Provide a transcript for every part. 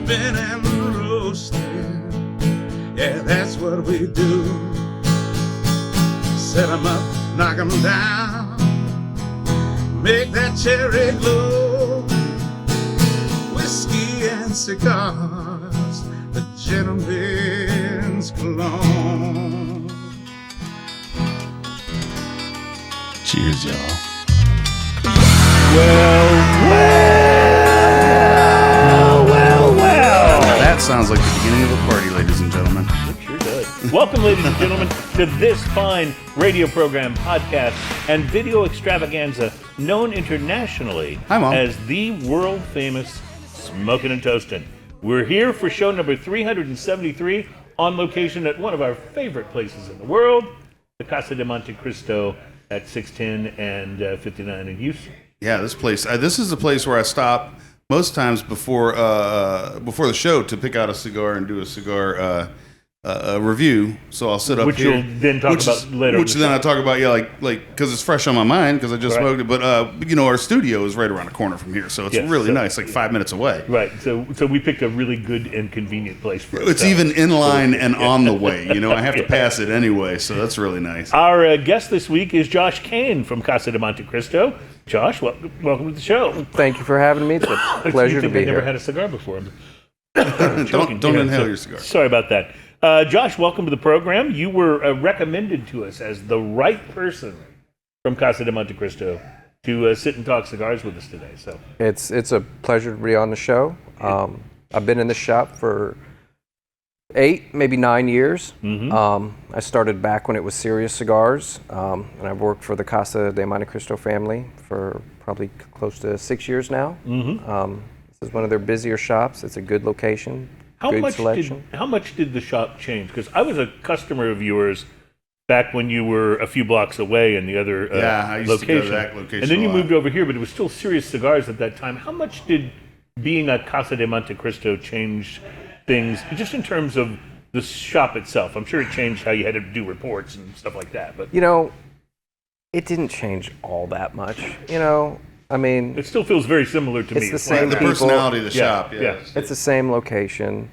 ripping and roasting. Yeah, that's what we do. Set 'em up, knock 'em down, make that cherry glow. Whiskey and cigars, the gentleman's cologne. Cheers, y'all. Well. That sounds like the beginning of a party, ladies and gentlemen. It sure does. Welcome, ladies and gentlemen, to this fine radio program, podcast, and video extravaganza known internationally Hi, Mom. as the world-famous Smokin' and Toastin'. We're here for show number 373 on location at one of our favorite places in the world, the Casa De Montecristo at 610 and 59 in Houston. Yeah, this place. This is the place where I stop most times before the show to pick out a cigar and do a cigar review. So I'll sit up which here, you'll then talk about later. Which then I talk about, like because it's fresh on my mind because I just smoked it. But our studio is right around the corner from here, so it's really nice, like 5 minutes away. Right. So we picked a really good and convenient place for it. It's even in line and on the way. I have to pass it anyway, so that's really nice. Our guest this week is Josh Kane from Casa De Montecristo. Josh, welcome to the show. Thank you for having me. It's a pleasure to be here. I've never had a cigar before. Don't inhale your cigar. Sorry about that. Josh, welcome to the program. You were recommended to us as the right person from Casa De Montecristo to sit and talk cigars with us today. So it's a pleasure to be on the show. I've been in the shop for 8, maybe 9 years. Mm-hmm. I started back when it was Serious Cigars, and I've worked for the Casa De Montecristo family for probably close to 6 years now. Mm-hmm. This is one of their busier shops. It's a good location. How good much selection. How much did the shop change? Because I was a customer of yours back when you were a few blocks away in the other I used location. to go to that location. And then you a lot. moved over here, but it was still Serious Cigars at that time. How much did being a Casa De Montecristo change things, just in terms of the shop itself? I'm sure it changed how you had to do reports and stuff like that. But it didn't change all that much. I mean, it still feels very similar to me. It's the same the people. personality of the shop. Yeah. It's the same location.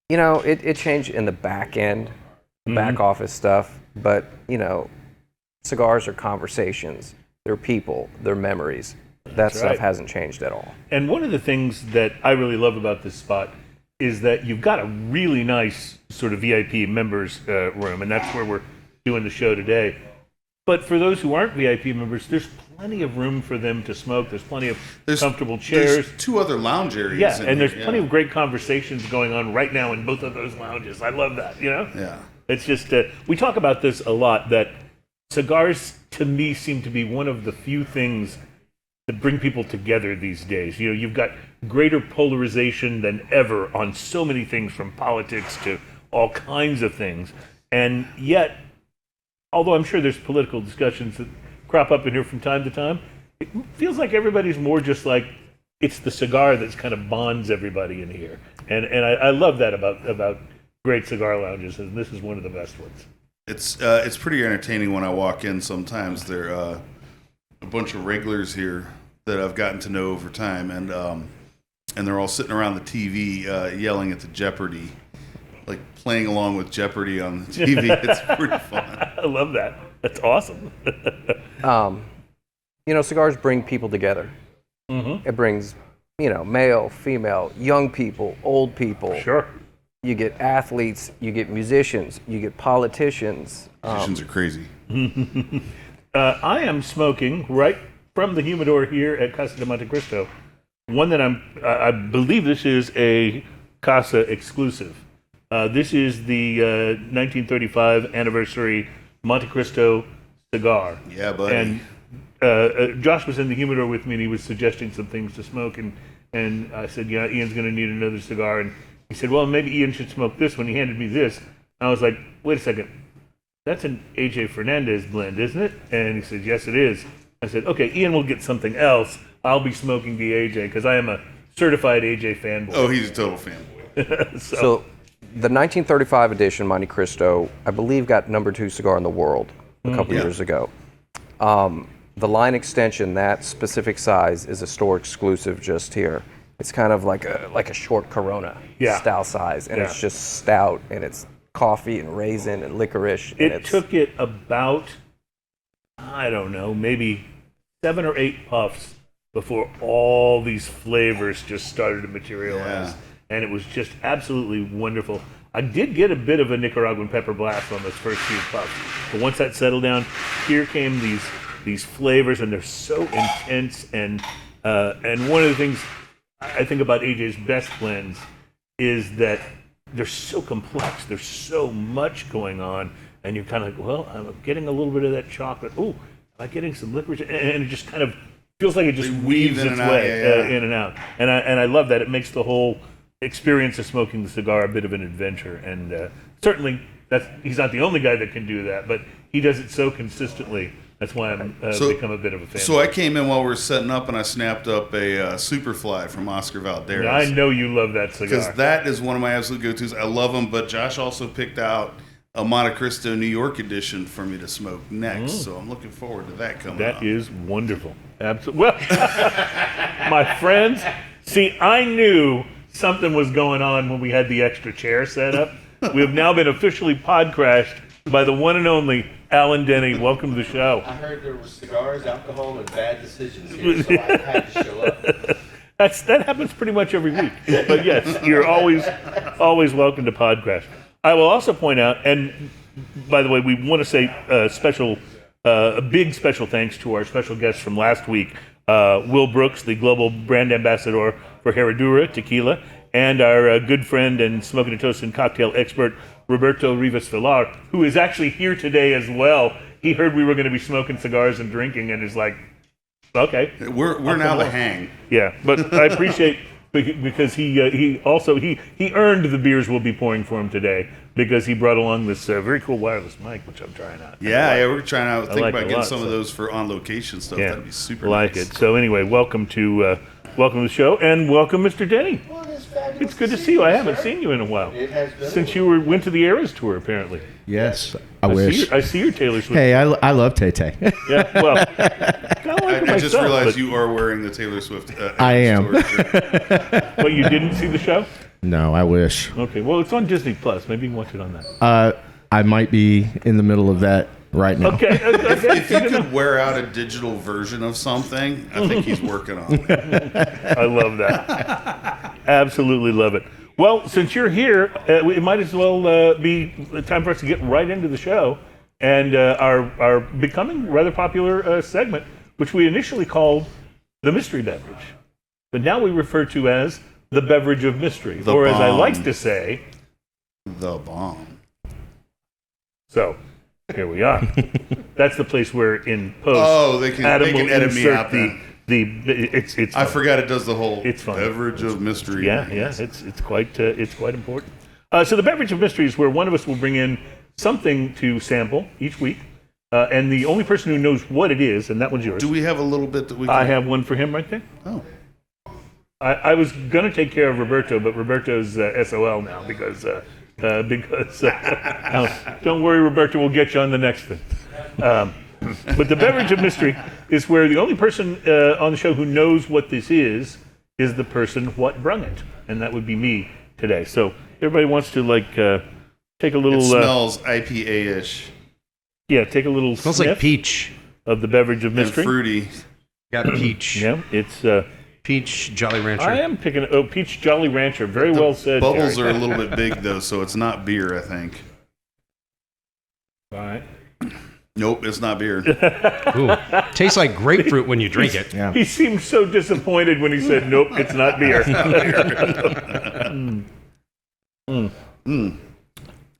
It changed in the back end, back office stuff, but cigars are conversations. They're people. They're memories. That stuff hasn't changed at all. And one of the things that I really love about this spot is that you've got a really nice sort of VIP members room, and that's where we're doing the show today. But for those who aren't VIP members, there's plenty of room for them to smoke. There's plenty of comfortable chairs. There's 2 other lounge areas. Yeah, and there's plenty of great conversations going on right now in both of those lounges. I love that, Yeah. It's just, we talk about this a lot, that cigars, to me, seem to be one of the few things that bring people together these days. You've got greater polarization than ever on so many things, from politics to all kinds of things. And yet, although I'm sure there's political discussions that crop up in here from time to time, it feels like everybody's more just like, it's the cigar that's kind of bonds everybody in here. And I love that about great cigar lounges, and this is one of the best ones. It's pretty entertaining when I walk in sometimes. There are a bunch of regulars here that I've gotten to know over time, and they're all sitting around the TV yelling at the Jeopardy, like playing along with Jeopardy on the TV. It's pretty fun. I love that. That's awesome. Cigars bring people together. Mm-hmm. It brings, male, female, young people, old people. Sure. You get athletes, you get musicians, you get politicians. Musicians are crazy. I am smoking right from the humidor here at Casa De Montecristo. One that I believe this is a Casa exclusive. This is the 1935 anniversary Montecristo cigar. Yeah, buddy. And Josh was in the humidor with me, and he was suggesting some things to smoke, and I said, Ian's going to need another cigar, and he said, well, maybe Ian should smoke this one. He handed me this. And I was like, wait a second, that's an AJ Fernandez blend, isn't it? And he said, yes, it is. I said, okay, Ian will get something else. I'll be smoking the AJ, because I am a certified AJ fanboy. Oh, he's a total fanboy. So the 1935 edition Montecristo, I believe, got #2 cigar in the world a couple years ago. the line extension, that specific size, is a store exclusive just here. It's kind of like a short Corona style size, and it's just stout, and it's coffee and raisin and licorice. And it took it about, I don't know, maybe 7 or 8 puffs before all these flavors just started to materialize. And it was just absolutely wonderful. I did get a bit of a Nicaraguan pepper blast on those first few puffs, but once that settled down, here came these flavors, and they're so intense. And one of the things I think about AJ's best blends is that they're so complex. There's so much going on, and you're kind of like, well, I'm getting a little bit of that chocolate. Ooh, am I getting some licorice? And it just kind of feels like it just weaves its way in and out. And I love that. It makes the whole experience of smoking the cigar a bit of an adventure. And certainly, he's not the only guy that can do that, but he does it so consistently. That's why I'm become a bit of a fan. So I came in while we were setting up, and I snapped up a Superfly from Oscar Valdez. Now, I know you love that cigar. Because that is one of my absolute go-tos. I love them, but Josh also picked out a Montecristo New York edition for me to smoke next. So I'm looking forward to that coming up. That is wonderful. Absolutely. Well, my friends, see, I knew something was going on when we had the extra chair set up. We have now been officially podcrashed by the one and only Alan Denny. Welcome to the show. I heard there were cigars, alcohol, and bad decisions here, so I had to show up. That happens pretty much every week. But yes, you're always welcome to Podcrash. I will also point out, and by the way, we want to say a big special thanks to our special guest from last week, Will Brooks, the global brand ambassador for Herradura Tequila, and our good friend and smoking and toast and cocktail expert, Roberto Rivas Villar, who is actually here today as well. He heard we were going to be smoking cigars and drinking, and is like, okay. We're now the hang. Yeah, but I appreciate because he earned the beers we'll be pouring for him today because he brought along this very cool wireless mic, which I'm trying out. Yeah, we're trying out. Think like about it getting lot, some of so. those for on location stuff. Yeah, That'd be super like nice. it. So anyway, welcome to the show, and welcome, Mr. Denny. Well, it's fabulous It's good to see you. I haven't seen you in a while. It has been. Since you went to the Eras tour, apparently. Yes, I wish. I see your Taylor Swift. Hey, I love Tay Tay. Yeah, well, kinda like I just myself, realized but- you are wearing the Taylor Swift. I am. store shirt. But you didn't see the show? No, I wish. Okay, well, it's on Disney Plus. Maybe you can watch it on that. I might be in the middle of that right now. Okay. If he could wear out a digital version of something, I think he's working on it. I love that. Absolutely love it. Well, since you're here, it might as well be time for us to get right into the show and our becoming rather popular segment, which we initially called the mystery beverage, but now we refer to as the beverage of mystery, The or as I bomb. like to say, The bomb. so here we are. That's the place where in post, Oh, they can Adam will edit me insert out then. it's I fun. forgot it does the whole It's fun. beverage of mystery. Yeah, it's quite important. So the beverage of mystery is where one of us will bring in something to sample each week, and the only person who knows what it is, and that one's yours. Do we have a little bit that we can... I have one for him right there. Oh. I was gonna take care of Roberto, but Roberto's SOL now because don't worry, Roberto, we'll get you on the next thing. But the beverage of mystery is where the only person on the show who knows what this is the person what brung it, and that would be me today. So everybody wants to take a little. It smells IPA-ish Yeah, take a little. Smells sniff like peach. of the beverage of and mystery. fruity. Got peach. Yeah, it's. Peach Jolly Rancher. I am picking Peach Jolly Rancher. Very well said. Bubbles Terry. are a little bit big, though, so it's not beer, I think. All right. Nope, it's not beer. Ooh, tastes like grapefruit when you drink it. Yeah. He seemed so disappointed when he said, "Nope, it's not beer."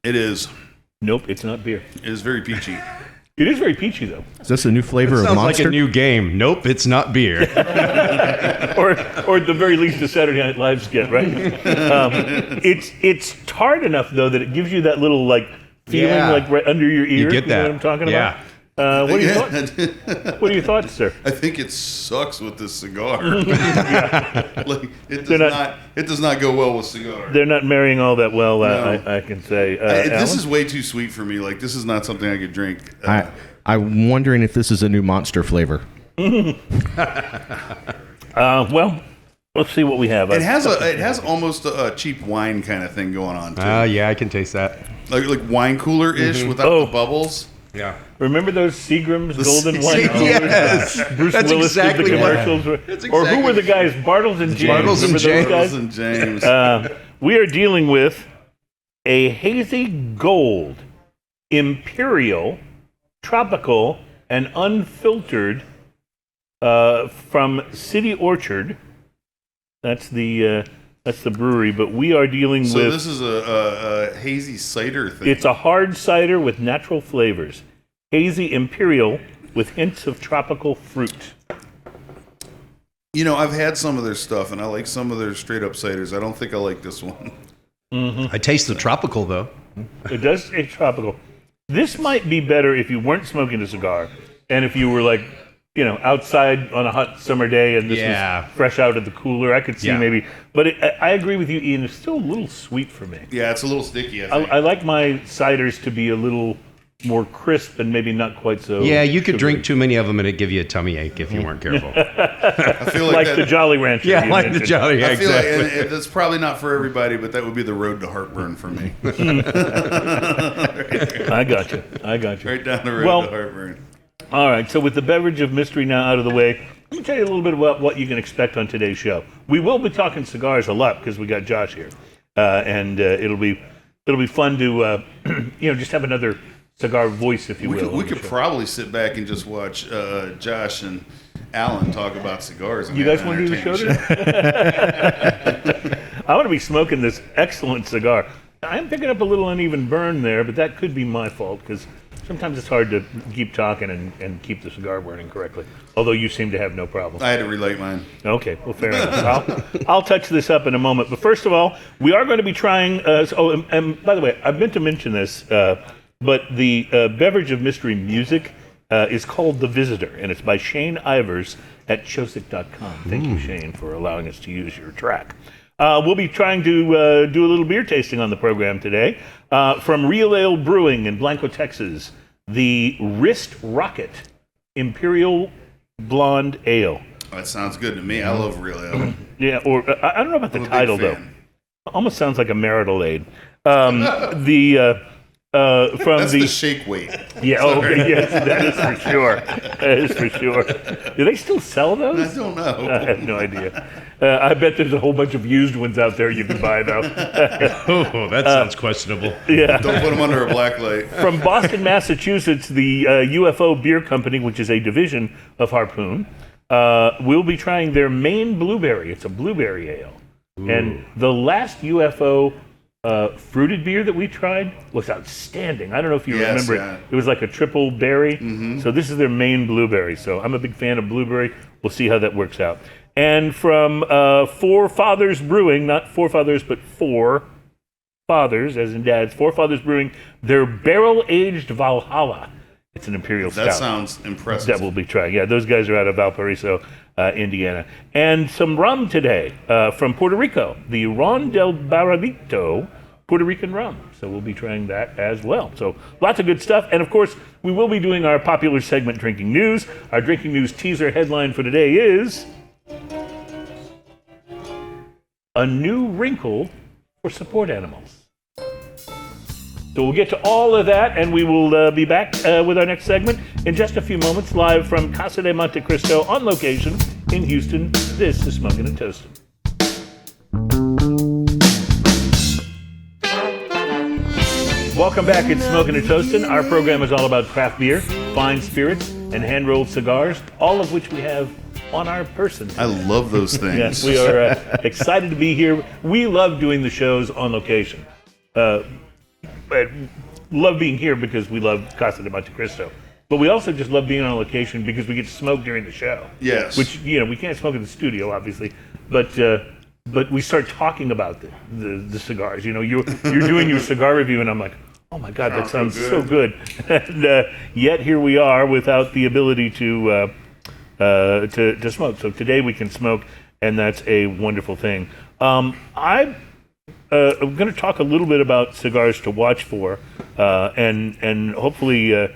It is. Nope, it's not beer. It is very peachy. It is very peachy though, Is this a new flavor of Sounds Monster? like a new game. Nope, it's not beer. or at the very least, the Saturday Night Live skit, right? It's tart enough though that it gives you that little feeling Yeah. right under your ear. You get know that. what I'm talking Yeah. about? What are your thoughts? What are your thoughts, sir? I think it sucks with this cigar. It does not go well with cigar. They're not marrying all that well. No. I can say. This Alan? is way too sweet for me. This is not something I could drink. I'm wondering if this is a new monster flavor. Well, let's see what we have. It has almost a cheap wine kind of thing going on too. Yeah, I can taste that. Like wine cooler ish without the bubbles. Yeah. Remember those Seagram's golden wine? Yes. Bruce That's Willis exactly did the what- commercials. That's Or who exactly- were the guys? Bartles and James. Bartles and Remember James. those And James. guys? We are dealing with a hazy gold, Imperial, tropical, and unfiltered from City Orchard. That's the brewery, but we are dealing So with. this is a hazy cider thing. It's a hard cider with natural flavors. Hazy Imperial with hints of tropical fruit. You know, I've had some of their stuff, and I like some of their straight up ciders. I don't think I like this one. I taste the tropical though. It does taste tropical. This might be better if you weren't smoking a cigar, and if you were like, outside on a hot summer day, and this was fresh out of the cooler. I could see maybe, but I agree with you, Ian. It's still a little sweet for me. Yeah, it's a little sticky. I think. I like my ciders to be a little more crisp and maybe not quite so. Yeah, you could sugary. drink too many of them and it'd give you a tummy ache if you weren't careful. I feel like that, the Jolly Rancher. Yeah, you like the mentioned. Jolly. I feel Exactly. like and that's probably not for everybody, but that would be the road to heartburn for me. I got you. Right down the road to heartburn. All right, so with the beverage of mystery now out of the way, let me tell you a little bit about what you can expect on today's show. We will be talking cigars a lot because we got Josh here, and it'll be fun to just have another cigar voice, if you will. We could probably sit back and just watch Josh and Alan talk about cigars. You guys want to do the show today? I want to be smoking this excellent cigar. I'm picking up a little uneven burn there, but that could be my fault because sometimes it's hard to keep talking and keep the cigar burning correctly. Although you seem to have no problem. I had to relight mine. Okay, well, fair enough. I'll touch this up in a moment. But first of all, we are going to be trying. And by the way, I meant to mention this, but the beverage of mystery music is called The Visitor, and it's by Shane Ivers at Chosic.com. Thank you, Shane, for allowing us to use your track. We'll be trying to do a little beer tasting on the program today. From Real Ale Brewing in Blanco, Texas, the Wrist Rocket Imperial Blonde Ale. That sounds good to me. I love real ale. Yeah, or I don't know about the I'm a big title, though. fan. Almost sounds like a marital aid. From That's the the shake weight. yeah, oh yes, that is for sure. That is for sure. Do they still sell those? I don't know. I have no idea. I bet there's a whole bunch of used ones out there you can buy, though. Oh, that sounds questionable. Yeah. Don't put them under a black light. From Boston, Massachusetts, the UFO Beer Company, which is a division of Harpoon, will be trying their Maine Blueberry. It's a blueberry ale. Ooh. And the last UFO fruited beer that we tried was outstanding. I don't know if you remember it. It was like a triple berry. Mm-hmm. So this is their Maine Blueberry. So I'm a big fan of blueberry. We'll see how that works out. And from Four Fathers Brewing, not Forefathers, but Four Fathers, as in Dad's, Four Fathers Brewing, their barrel-aged Valhalla. It's an Imperial Stout. That sounds impressive. That we'll be trying. Yeah, those guys are out of Valparaiso, Indiana. And some rum today from Puerto Rico, the Ron del Barrilioto Puerto Rican rum. So we'll be trying that as well. So lots of good stuff. And of course, we will be doing our popular segment, Drinking News. Our Drinking News teaser headline for today is a new wrinkle for support animals. So we'll get to all of that, and we will be back with our next segment in just a few moments, live from Casa De Montecristo on location in Houston. This is Smokin' and Toastin'. Welcome back. It's Smokin' and Toastin'. Our program is all about craft beer, fine spirits, and hand-rolled cigars, all of which we have on our person. I love those things. Yes, we are excited to be here. We love doing the shows on location. Love being here because we love Casa de Montecristo. But we also just love being on location because we get to smoke during the show. Yes. Which, we can't smoke in the studio, obviously. But we start talking about the cigars. You're doing your cigar review, and I'm like, oh my God, that sounds so good. And yet here we are without the ability to smoke. So today we can smoke, and that's a wonderful thing. I'm going to talk a little bit about cigars to watch for, and hopefully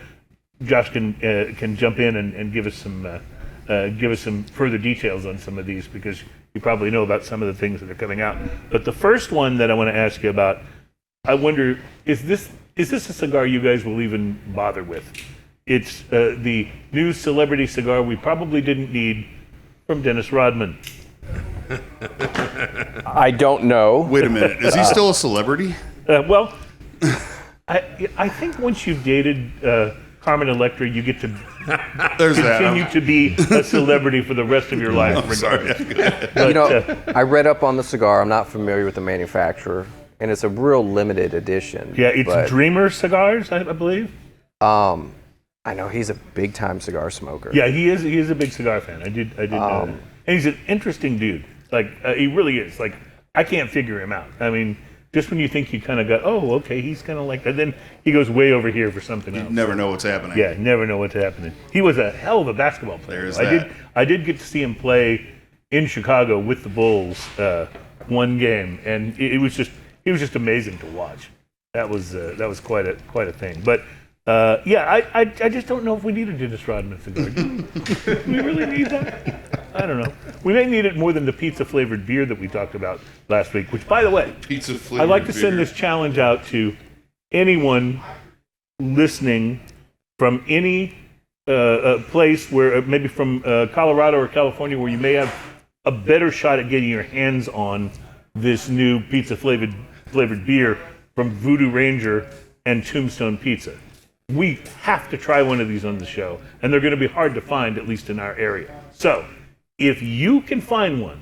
Josh can jump in and give us some further details on some of these, because you probably know about some of the things that are coming out. But the first one that I want to ask you about, I wonder, is this a cigar you guys will even bother with? It's the new celebrity cigar we probably didn't need from Dennis Rodman. I don't know. Wait a minute. Is he still a celebrity? Well, I think once you've dated Carmen Electra, you get to continue to be a celebrity for the rest of your life, regardless. But, I read up on the cigar. I'm not familiar with the manufacturer, and it's a real limited edition. Yeah, it's Dreamer Cigars, I believe. I know he's a big time cigar smoker. Yeah, he is a big cigar fan. I did know that. And he's an interesting dude. Like he really is. Like I can't figure him out. I mean, just when you think you kind of got, oh, okay, he's kind of like that, then he goes way over here for something else. You never know what's happening. Yeah, never know what's happening. He was a hell of a basketball player. There's that. I did get to see him play in Chicago with the Bulls one game, and he was just amazing to watch. That was quite a thing. But I just don't know if we need a Dennis Rodman cigar. Do we really need that? I don't know. We may need it more than the pizza-flavored beer that we talked about last week, which, by the way, I'd like to send this challenge out to anyone listening from any place where, maybe from Colorado or California, where you may have a better shot at getting your hands on this new pizza-flavored beer from Voodoo Ranger and Tombstone Pizza. We have to try one of these on the show, and they're going to be hard to find, at least in our area. So, if you can find one,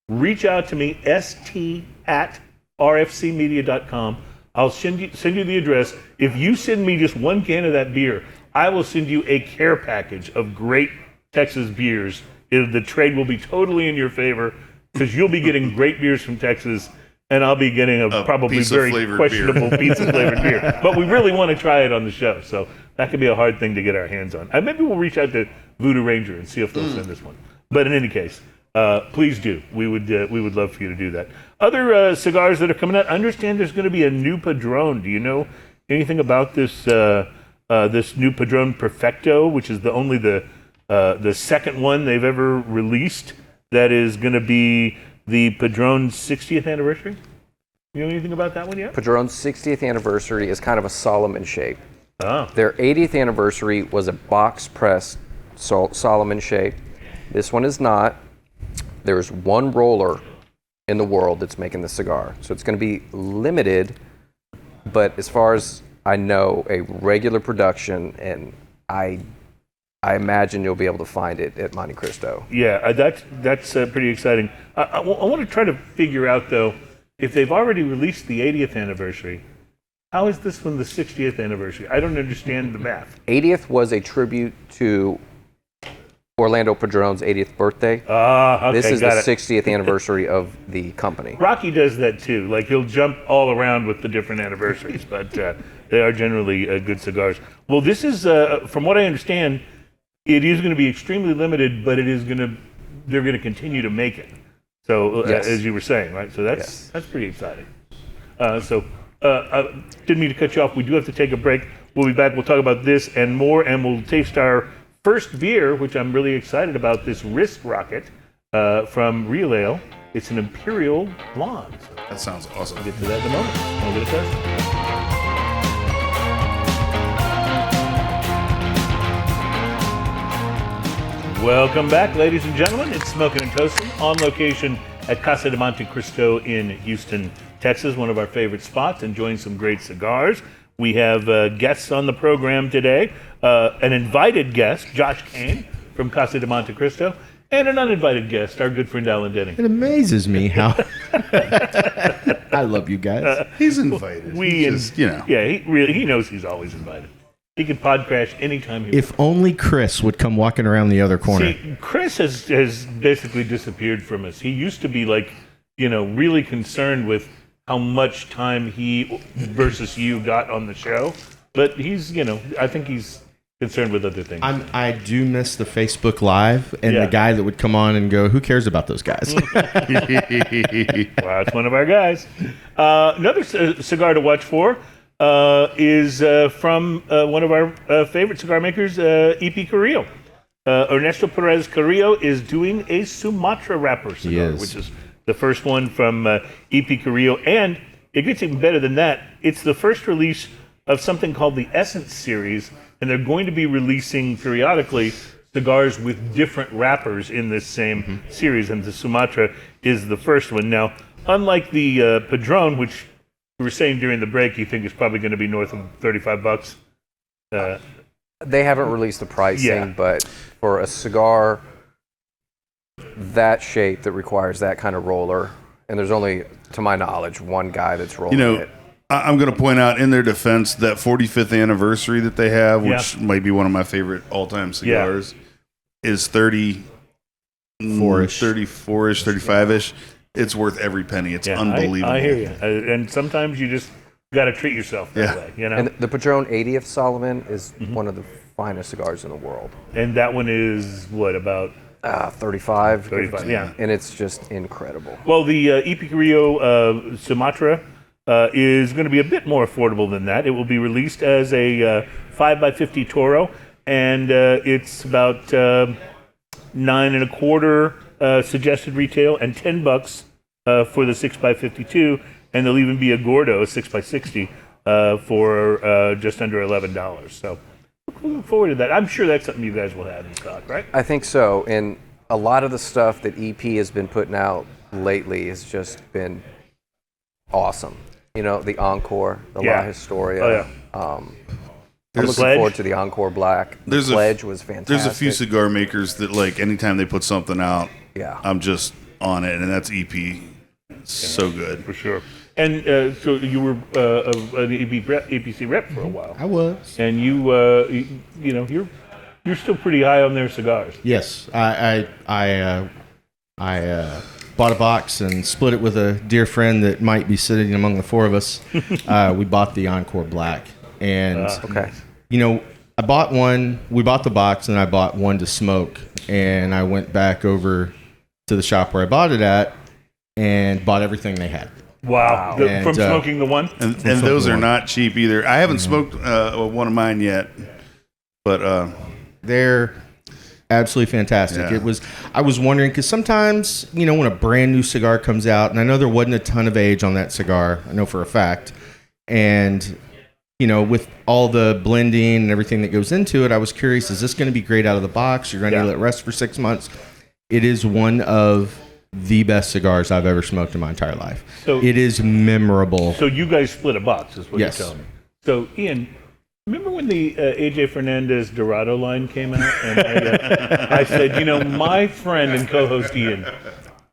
reach out to me, st@rfcmedia.com. I'll send you the address. If you send me just one can of that beer, I will send you a care package of great Texas beers. The trade will be totally in your favor, because you'll be getting great beers from Texas, and I'll be getting a probably very questionable pizza-flavored beer. But we really want to try it on the show, so that could be a hard thing to get our hands on. Maybe we'll reach out to Voodoo Ranger and see if they'll send us one. But in any case, please do. We would love for you to do that. Other cigars that are coming out. I understand there's going to be a new Padron. Do you know anything about this this new Padron Perfecto, which is only the second one they've ever released? That is going to be the Padron's 60th anniversary. You know anything about that one yet? Padron's 60th anniversary is kind of a Solomon shape. Oh. Their 80th anniversary was a box press Solomon shape. This one is not. There's one roller in the world that's making the cigar. So it's going to be limited, but as far as I know, a regular production, and I imagine you'll be able to find it at Montecristo. Yeah, that's pretty exciting. I want to try to figure out, though, if they've already released the 80th anniversary, how is this one the 60th anniversary? I don't understand the math. 80th was a tribute to Orlando Padron's 80th birthday. Okay, this is the 60th anniversary of the company. Rocky does that too. Like, he'll jump all around with the different anniversaries, but they are generally good cigars. Well, this is, from what I understand, it is going to be extremely limited, but they're going to continue to make it. So, yes. As you were saying, right? So that's pretty exciting. I didn't mean to cut you off. We do have to take a break. We'll be back. We'll talk about this and more, and we'll taste our first beer, which I'm really excited about, this Wrist Rocket from Real Ale. It's an Imperial Blonde. So that sounds awesome. We'll get to that in a moment. We'll get a test. Welcome back, ladies and gentlemen. It's Smokin' and Toastin' on location at Casa De Montecristo in Houston, Texas, one of our favorite spots, enjoying some great cigars. We have guests on the program today, an invited guest, Josh Kane from Casa De Montecristo, and an uninvited guest, our good friend Alan Denny. It amazes me how I love you guys. He's invited. He knows he's always invited. He can pod crash anytime he wants. If only Chris would come walking around the other corner. See, Chris has basically disappeared from us. He used to be really concerned with how much time he versus you got on the show. But he's, I think he's concerned with other things. I do miss the Facebook Live and the guy that would come on and go, who cares about those guys? Well, it's one of our guys. Another cigar to watch for. is from one of our favorite cigar makers, E.P. Carrillo. Ernesto Perez Carrillo is doing a Sumatra wrapper cigar, which is the first one from E.P. Carrillo. And it gets even better than that. It's the first release of something called the Essence series, and they're going to be releasing periodically cigars with different wrappers in this same series, and the Sumatra is the first one. Now, unlike the Padron, which we were saying during the break, you think is probably going to be north of $35. They haven't released the pricing, but for a cigar that shape that requires that kind of roller, and there's only, to my knowledge, one guy that's rolling it. I'm going to point out in their defense that 45th anniversary that they have, which might be one of my favorite all-time cigars, is 34-ish, 35-ish. It's worth every penny. It's unbelievable. I hear you. And sometimes you just got to treat yourself that way. You know? And the Padron 80th Solomon is one of the finest cigars in the world. And that one is, what, about... 35. 35, yeah. And it's just incredible. Well, the E.P. Carrillo Sumatra is going to be a bit more affordable than that. It will be released as a 5x50 Toro, and it's about $9.25 suggested retail, and $10 for the 6x52, and there'll even be a Gordo 6x60 for just under $11. So looking forward to that. I'm sure that's something you guys will have in stock, right? I think so. And a lot of the stuff that EP has been putting out lately has just been awesome. You know, the Encore, the La Historia. I'm looking forward to the Encore Black. The Pledge was fantastic. There's a few cigar makers that, like, anytime they put something out, I'm just on it, and that's EP. So good. For sure. And so you were an EPC rep for a while. I was. And you know, you're still pretty high on their cigars. Yes, I bought a box and split it with a dear friend that might be sitting among the four of us. We bought the Encore Black, and you know, I bought one. We bought the box, and I bought one to smoke. And I went back over to the shop where I bought it at, and bought everything they had. Wow! From smoking the one, and those are not cheap either. I haven't smoked one of mine yet, but they're absolutely fantastic. Yeah. I was wondering, because sometimes, you know, when a brand new cigar comes out, and I know there wasn't a ton of age on that cigar, I know for a fact, and you know, with all the blending and everything that goes into it, I was curious, is this going to be great out of the box? You're going to let it rest for 6 months. It is one of the best cigars I've ever smoked in my entire life. So it is memorable. So you guys split a box, is what you're telling me. So Ian, remember when the AJ Fernandez Dorado line came out? And I said, you know, my friend and co-host Ian,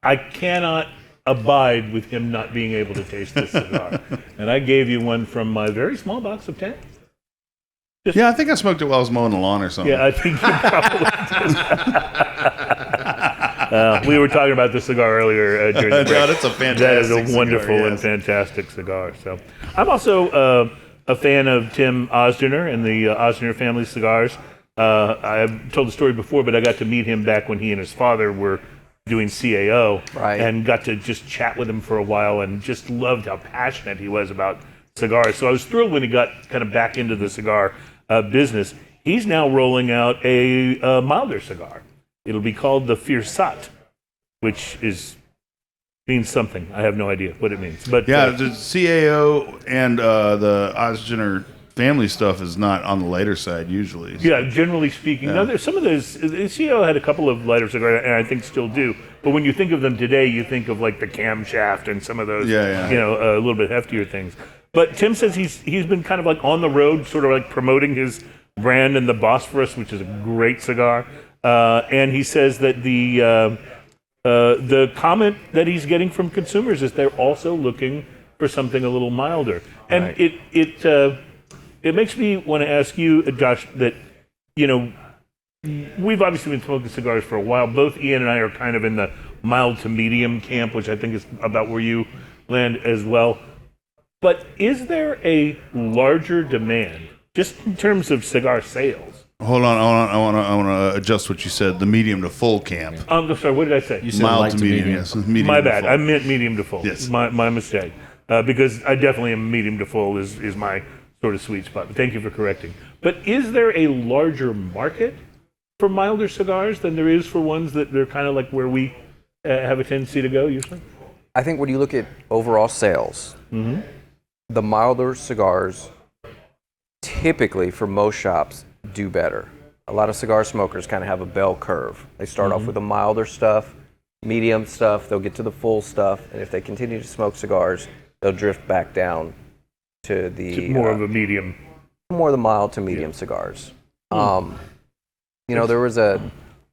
I cannot abide with him not being able to taste this cigar. And I gave you one from my very small box of 10. I think I smoked it while I was mowing the lawn or something. Yeah, I think you probably did. We were talking about the cigar earlier during the break. That's a fantastic That is a wonderful cigar, and fantastic cigar. So, I'm also a fan of Tim Osdener and the Osdener family cigars. I've told the story before, but I got to meet him back when he and his father were doing CAO, and got to just chat with him for a while, and just loved how passionate he was about cigars. So I was thrilled when he got kind of back into the cigar business. He's now rolling out a milder cigar. It'll be called the Firsat, which means something. I have no idea what it means. But the CAO and the Osdener family stuff is not on the lighter side usually. So. Yeah, generally speaking. Now, there's some of those. The CAO had a couple of lighter cigars, and I think still do. But when you think of them today, you think of like the camshaft and some of those, you know, a little bit heftier things. But Tim says he's been kind of like on the road, sort of like promoting his brand and the Bosphorus, which is a great cigar. And he says that the comment that he's getting from consumers is they're also looking for something a little milder. And it makes me want to ask you, Josh, that, you know, we've obviously been smoking cigars for a while. Both Ian and I are kind of in the mild to medium camp, which I think is about where you land as well. But is there a larger demand, just in terms of cigar sales? Hold on, I want to adjust what you said. The medium to full camp. I'm sorry. What did I say? You said mild light to medium. Yes, medium my to bad. full. I meant medium to full. Yes, my mistake. because I definitely am medium to full is my sort of sweet spot. But thank you for correcting. But is there a larger market for milder cigars than there is for ones that they're kind of like where we have a tendency to go usually? I think when you look at overall sales, the milder cigars typically for most shops do better. A lot of cigar smokers kind of have a bell curve. They start off with the milder stuff, medium stuff, they'll get to the full stuff, and if they continue to smoke cigars, they'll drift back down to the More of a medium. more of the mild to medium cigars. You know, there was a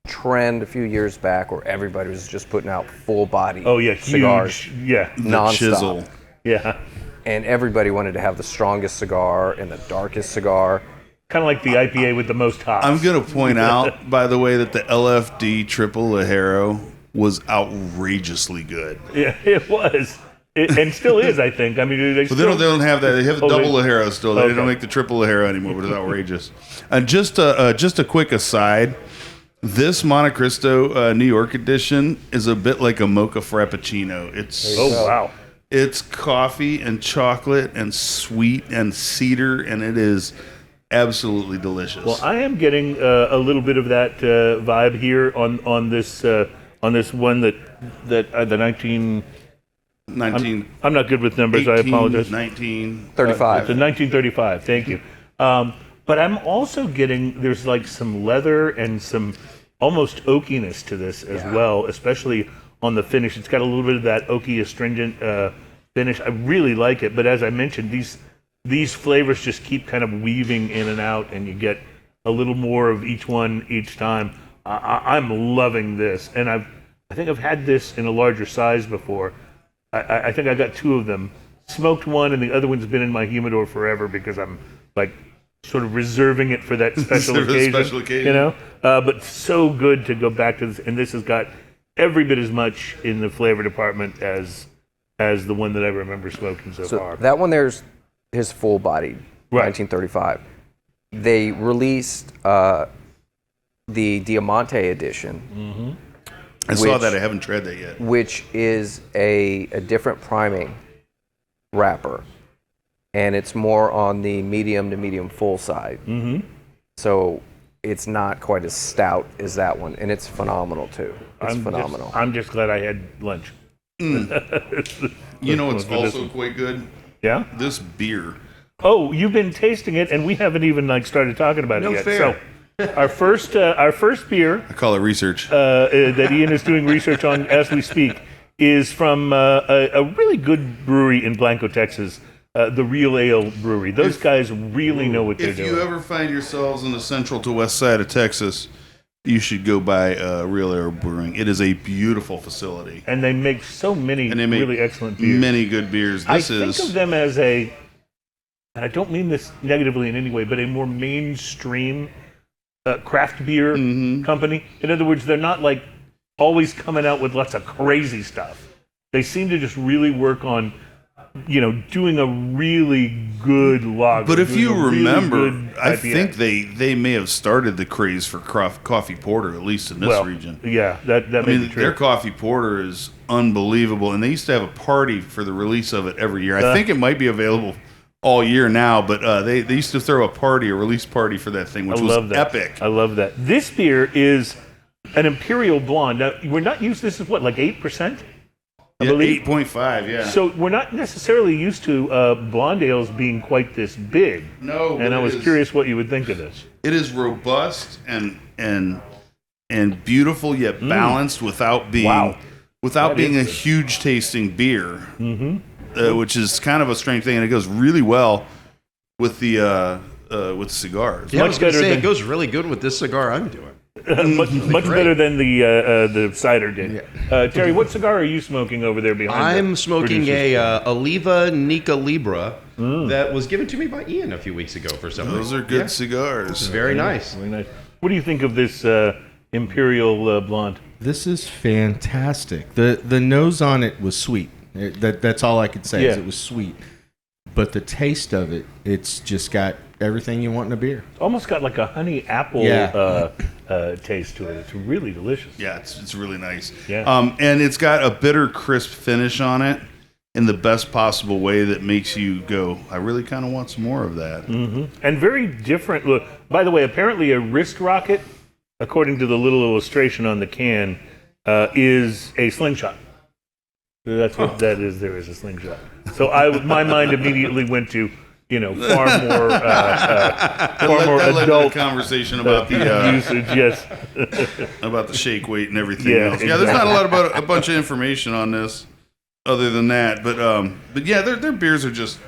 trend a few years back where everybody was just putting out full body cigars, huge. Yeah. nonstop. Chisel. Yeah. And everybody wanted to have the strongest cigar and the darkest cigar. Kind of like the IPA with the most hops. I'm going to point out, by the way, that the LFD Triple Ligero was outrageously good. Yeah, it was. And still is, I think. I mean, they don't have that. They have the double Ligero still. They Okay. don't make the triple Ligero anymore, but it's outrageous. And just a quick aside, this Montecristo New York edition is a bit like a mocha frappuccino. It's wow. It's coffee and chocolate and sweet and cedar, and it is absolutely delicious. Well, I am getting a little bit of that vibe here on this one that the 19. 19. I'm not good with numbers. 18, I apologize. 35. The 1935. Thank you. But I'm also getting there's like some leather and some almost oakiness to this as well, especially on the finish. It's got a little bit of that oaky astringent finish. I really like it. But as I mentioned, these flavors just keep kind of weaving in and out, and you get a little more of each one each time. I'm loving this, and I think I've had this in a larger size before. I think I got two of them. Smoked one, and the other one's been in my humidor forever because I'm like sort of reserving it for that special occasion. You know, but so good to go back to this, and this has got every bit as much in the flavor department as the one that I remember smoking so far. That one there's his full body, Right. 1935. They released the Diamante edition. I saw that. I haven't tried that yet. Which is a different priming wrapper, and it's more on the medium to medium full side. So it's not quite as stout as that one, and it's phenomenal too. It's phenomenal. I'm just glad I had lunch. You know what's also quite good? Yeah? This beer. Oh, you've been tasting it, and we haven't even started talking about it yet. fair. So our first beer I call it research. that Ian is doing research on as we speak is from a really good brewery in Blanco, Texas, the Real Ale Brewery. Those guys really know what they're If doing. you ever find yourselves in the central to west side of Texas, you should go by Real Ale Brewing. It is a beautiful facility. And they make so many And they make really excellent beers. many good beers. I This is think of them as and I don't mean this negatively in any way, but a more mainstream craft beer company. In other words, they're not like always coming out with lots of crazy stuff. They seem to just really work on, doing a really good lager. But if doing you a really remember, good I IPA. think they may have started the craze for coffee porter, at least in this region. Yeah, that may I be mean, true. their coffee porter is unbelievable, and they used to have a party for the release of it every year. I think it might be available all year now, but they used to throw a release party for that thing, which I was love that. epic. I love that. This beer is an Imperial Blonde. Now, we're not used, this is what, like 8%? I believe? 8.5, yeah. So we're not necessarily used to blonde ales being quite this big. No, And but I was it is- curious what you would think of this. It is robust and beautiful yet balanced without being Wow. without That being a is good. huge tasting beer, which is kind of a strange thing, and it goes really well with the cigars. Yeah, I Much was going to better say than- it goes really good with this cigar I'm doing. much better than the cider did. Terry, what cigar are you smoking over there behind I'm the smoking producers? a Oliva Nica Libra that was given to me by Ian a few weeks ago for some Those reason. are good Yeah, cigars. very nice. Very nice. What do you think of this Imperial Blonde? This is fantastic. The nose on it was sweet. That's all I could say is Yeah. it was sweet. But the taste of it, it's just got everything you want in a beer. Almost got like a honey apple taste to it. It's really delicious. Yeah, it's really nice. Yeah. And it's got a bitter, crisp finish on it. in the best possible way that makes you go, I really kind of want some more of that. And very different. Look, by the way, apparently a wrist rocket, according to the little illustration on the can, is a slingshot. That's what that is. There is a slingshot. So my mind immediately went to far more adult conversation about the usage. Yes, about the shake weight and everything Yeah, else. Yeah, there's not a lot about a bunch of information on this, other than that. But yeah, their beers are just,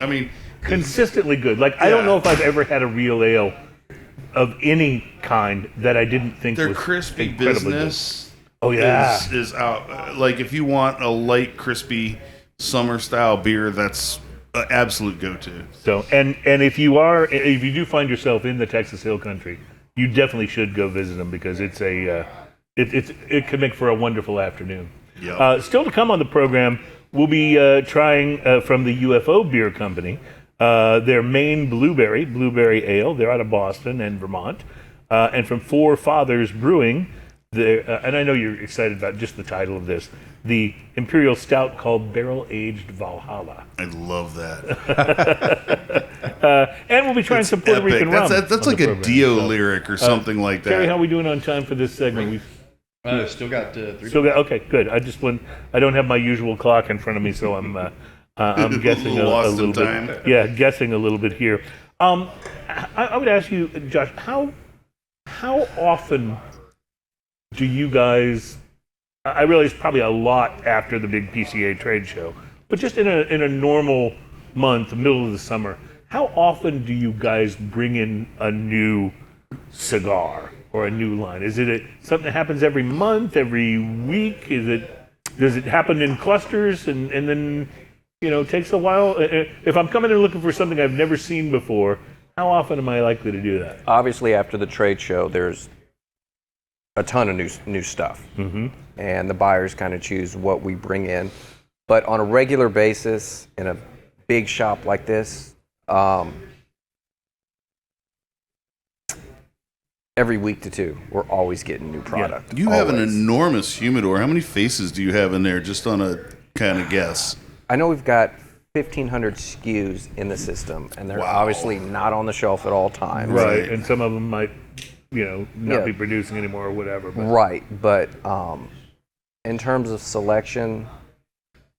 I mean, consistently good. Like I don't know if I've ever had a real ale of any kind that I didn't think their was crispy incredibly business. Good. Oh yeah, is out. Like if you want a light, crispy summer style beer, that's an absolute go-to. So and if you do find yourself in the Texas Hill Country, you definitely should go visit them because it's it can make for a wonderful afternoon. Yep. Still to come on the program, we'll be trying from the UFO Beer Company their Maine blueberry ale. They're out of Boston and Vermont, and from Four Fathers Brewing. And I know you're excited about just the title of this, the Imperial Stout called Barrel Aged Valhalla. I love that. And we'll be trying some Puerto epic. Rican rum. That's like a Dio lyric or something like that. Terry, how are we doing on time for this segment? Still got 3. Okay, good. I don't have my usual clock in front of me, so I'm guessing a little bit. Yeah, guessing a little bit here. I would ask you, Josh, how often do you guys? I realize probably a lot after the big PCA trade show, but just in a normal month, middle of the summer, how often do you guys bring in a new cigar or a new line? Is it something that happens every month, every week? Does it happen in clusters and then takes a while? If I'm coming in looking for something I've never seen before, how often am I likely to do that? Obviously, after the trade show, there's a ton of new stuff, and the buyers kind of choose what we bring in. But on a regular basis, in a big shop like this, every week to two, we're always getting new product. You have an enormous humidor. How many faces do you have in there, just on a kind of guess? I know we've got 1,500 SKUs in the system, and they're obviously not on the shelf at all times. Right, and some of them might not be producing anymore or whatever. But. Right, but in terms of selection,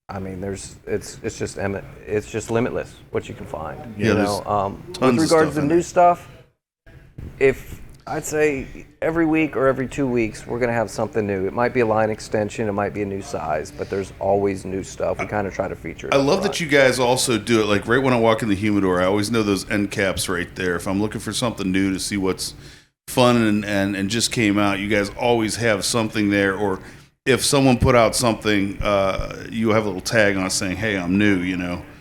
I mean, it's just limitless what you can find. With regards to new stuff, I'd say every week or every 2 weeks we're going to have something new. It might be a line extension, it might be a new size, but there's always new stuff. We kind of try to feature it. I love that you guys also do it. Like right when I walk in the humidor, I always know those end caps right there. If I'm looking for something new to see what's fun and just came out, you guys always have something there. Or if someone put out something, you have a little tag on it saying, hey, I'm new,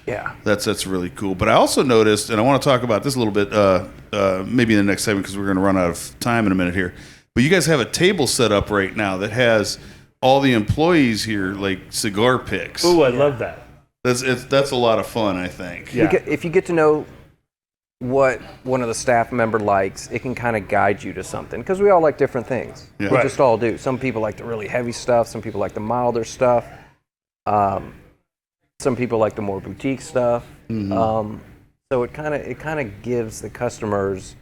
Yeah. That's really cool. But I also noticed, and I want to talk about this a little bit, maybe in the next segment because we're going to run out of time in a minute here. But you guys have a table set up right now that has all the employees here, like cigar picks. Ooh, I love that. That's a lot of fun, I think. Yeah. If you get to know what one of the staff member likes, it can kind of guide you to something, because we all like different things. Yeah. We Right. just all do. Some people like the really heavy stuff. Some people like the milder stuff. Some people like the more boutique stuff. So it kind of gives the customers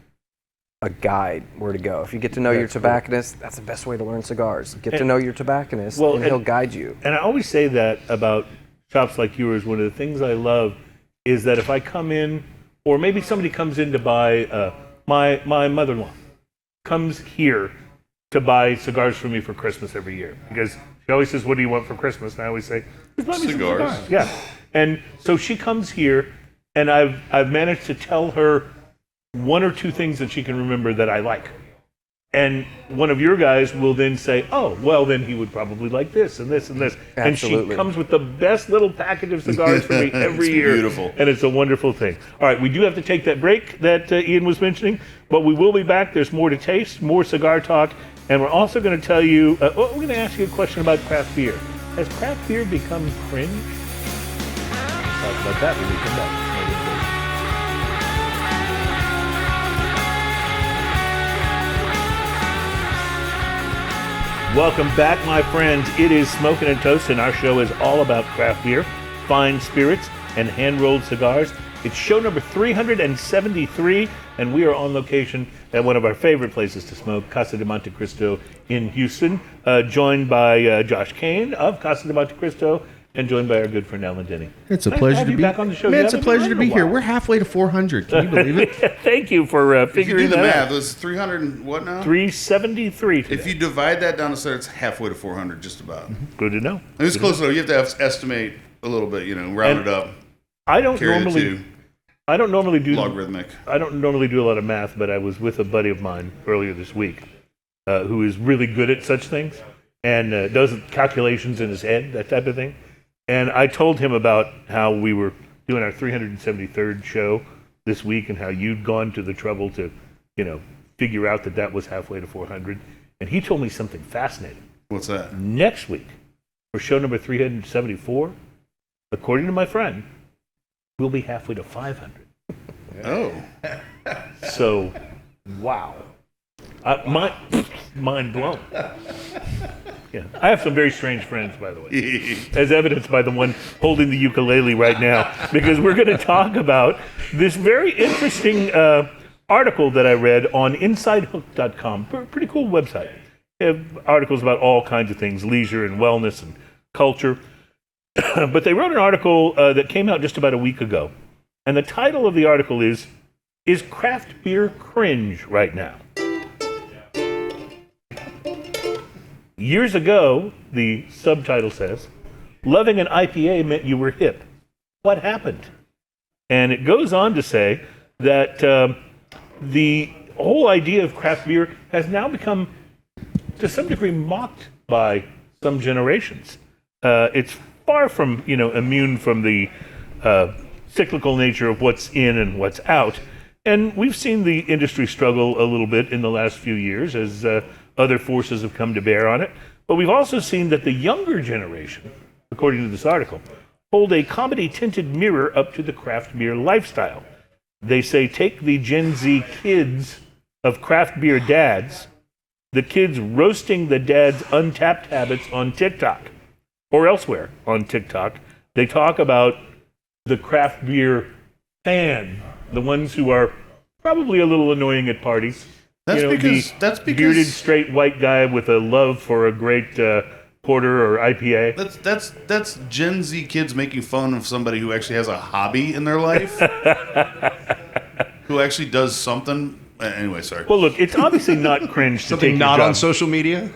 a guide where to go. If you get to know your tobacconist, that's the best way to learn cigars. Get to know your tobacconist, and he'll guide you. And I always say that about shops like yours. One of the things I love is that if I come in, or maybe somebody comes in to buy, my mother-in-law comes here to buy cigars for me for Christmas every year, because she always says, what do you want for Christmas? And I always say, just buy me some cigars. Yeah. And so she comes here, and I've managed to tell her one or two things that she can remember that I like. And one of your guys will then say, oh, well, then he would probably like this and this and this. Absolutely. And she comes with the best little package of cigars for me every year. Beautiful. And it's a wonderful thing. All right, we do have to take that break that Ian was mentioning, but we will be back. There's more to taste, more cigar talk, and we're also going to tell you, we're going to ask you a question about craft beer. Has craft beer become cringe? We'll talk about that when we come back. Welcome back, my friends. It is Smokin' and Toast, and our show is all about craft beer, fine spirits, and hand-rolled cigars. It's show number 373, and we are on location at one of our favorite places to smoke, Casa De Montecristo in Houston, joined by Josh Kane of Casa De Montecristo, and joined by our good friend Alan Denny. It's a Nice pleasure have to you be back on the show. Man, You it's a haven't pleasure been to on be in a here. while. We're halfway to 400. Can you believe it? Thank you for If you figuring do the that math, out. it's 300 and what now? 373 today. If you divide that down to cents, it's halfway to 400, just about. Good to know. It's close though. You have to estimate a little bit, round it up, I don't carry normally it I don't normally do to logarithmic. I don't normally do a lot of math, but I was with a buddy of mine earlier this week who is really good at such things and does calculations in his head, that type of thing. And I told him about how we were doing our 373rd show this week and how you'd gone to the trouble to, figure out that was halfway to 400. And he told me something fascinating. What's that? Next week, for show number 374, according to my friend, we'll be halfway to 500. Oh. So, wow. Mind blown. Yeah. I have some very strange friends, by the way, as evidenced by the one holding the ukulele right now, because we're going to talk about this very interesting article that I read on InsideHook.com. Pretty cool website. They have articles about all kinds of things, leisure and wellness and culture. But they wrote an article that came out just about a week ago. And the title of the article is craft beer cringe right now? Years ago, the subtitle says, loving an IPA meant you were hip. What happened? And it goes on to say that the whole idea of craft beer has now become, to some degree, mocked by some generations. It's far from, immune from the cyclical nature of what's in and what's out. And we've seen the industry struggle a little bit in the last few years as other forces have come to bear on it. But we've also seen that the younger generation, according to this article, hold a comedy-tinted mirror up to the craft beer lifestyle. They say take the Gen Z kids of craft beer dads, the kids roasting the dads' untapped habits on TikTok or elsewhere on TikTok. They talk about the craft beer fan, the ones who are probably a little annoying at parties. That's because bearded straight white guy with a love for a great porter or IPA. That's Gen Z kids making fun of somebody who actually has a hobby in their life, who actually does something. Anyway, sorry. Well, look, it's obviously not cringe to Something take not your job. on social media?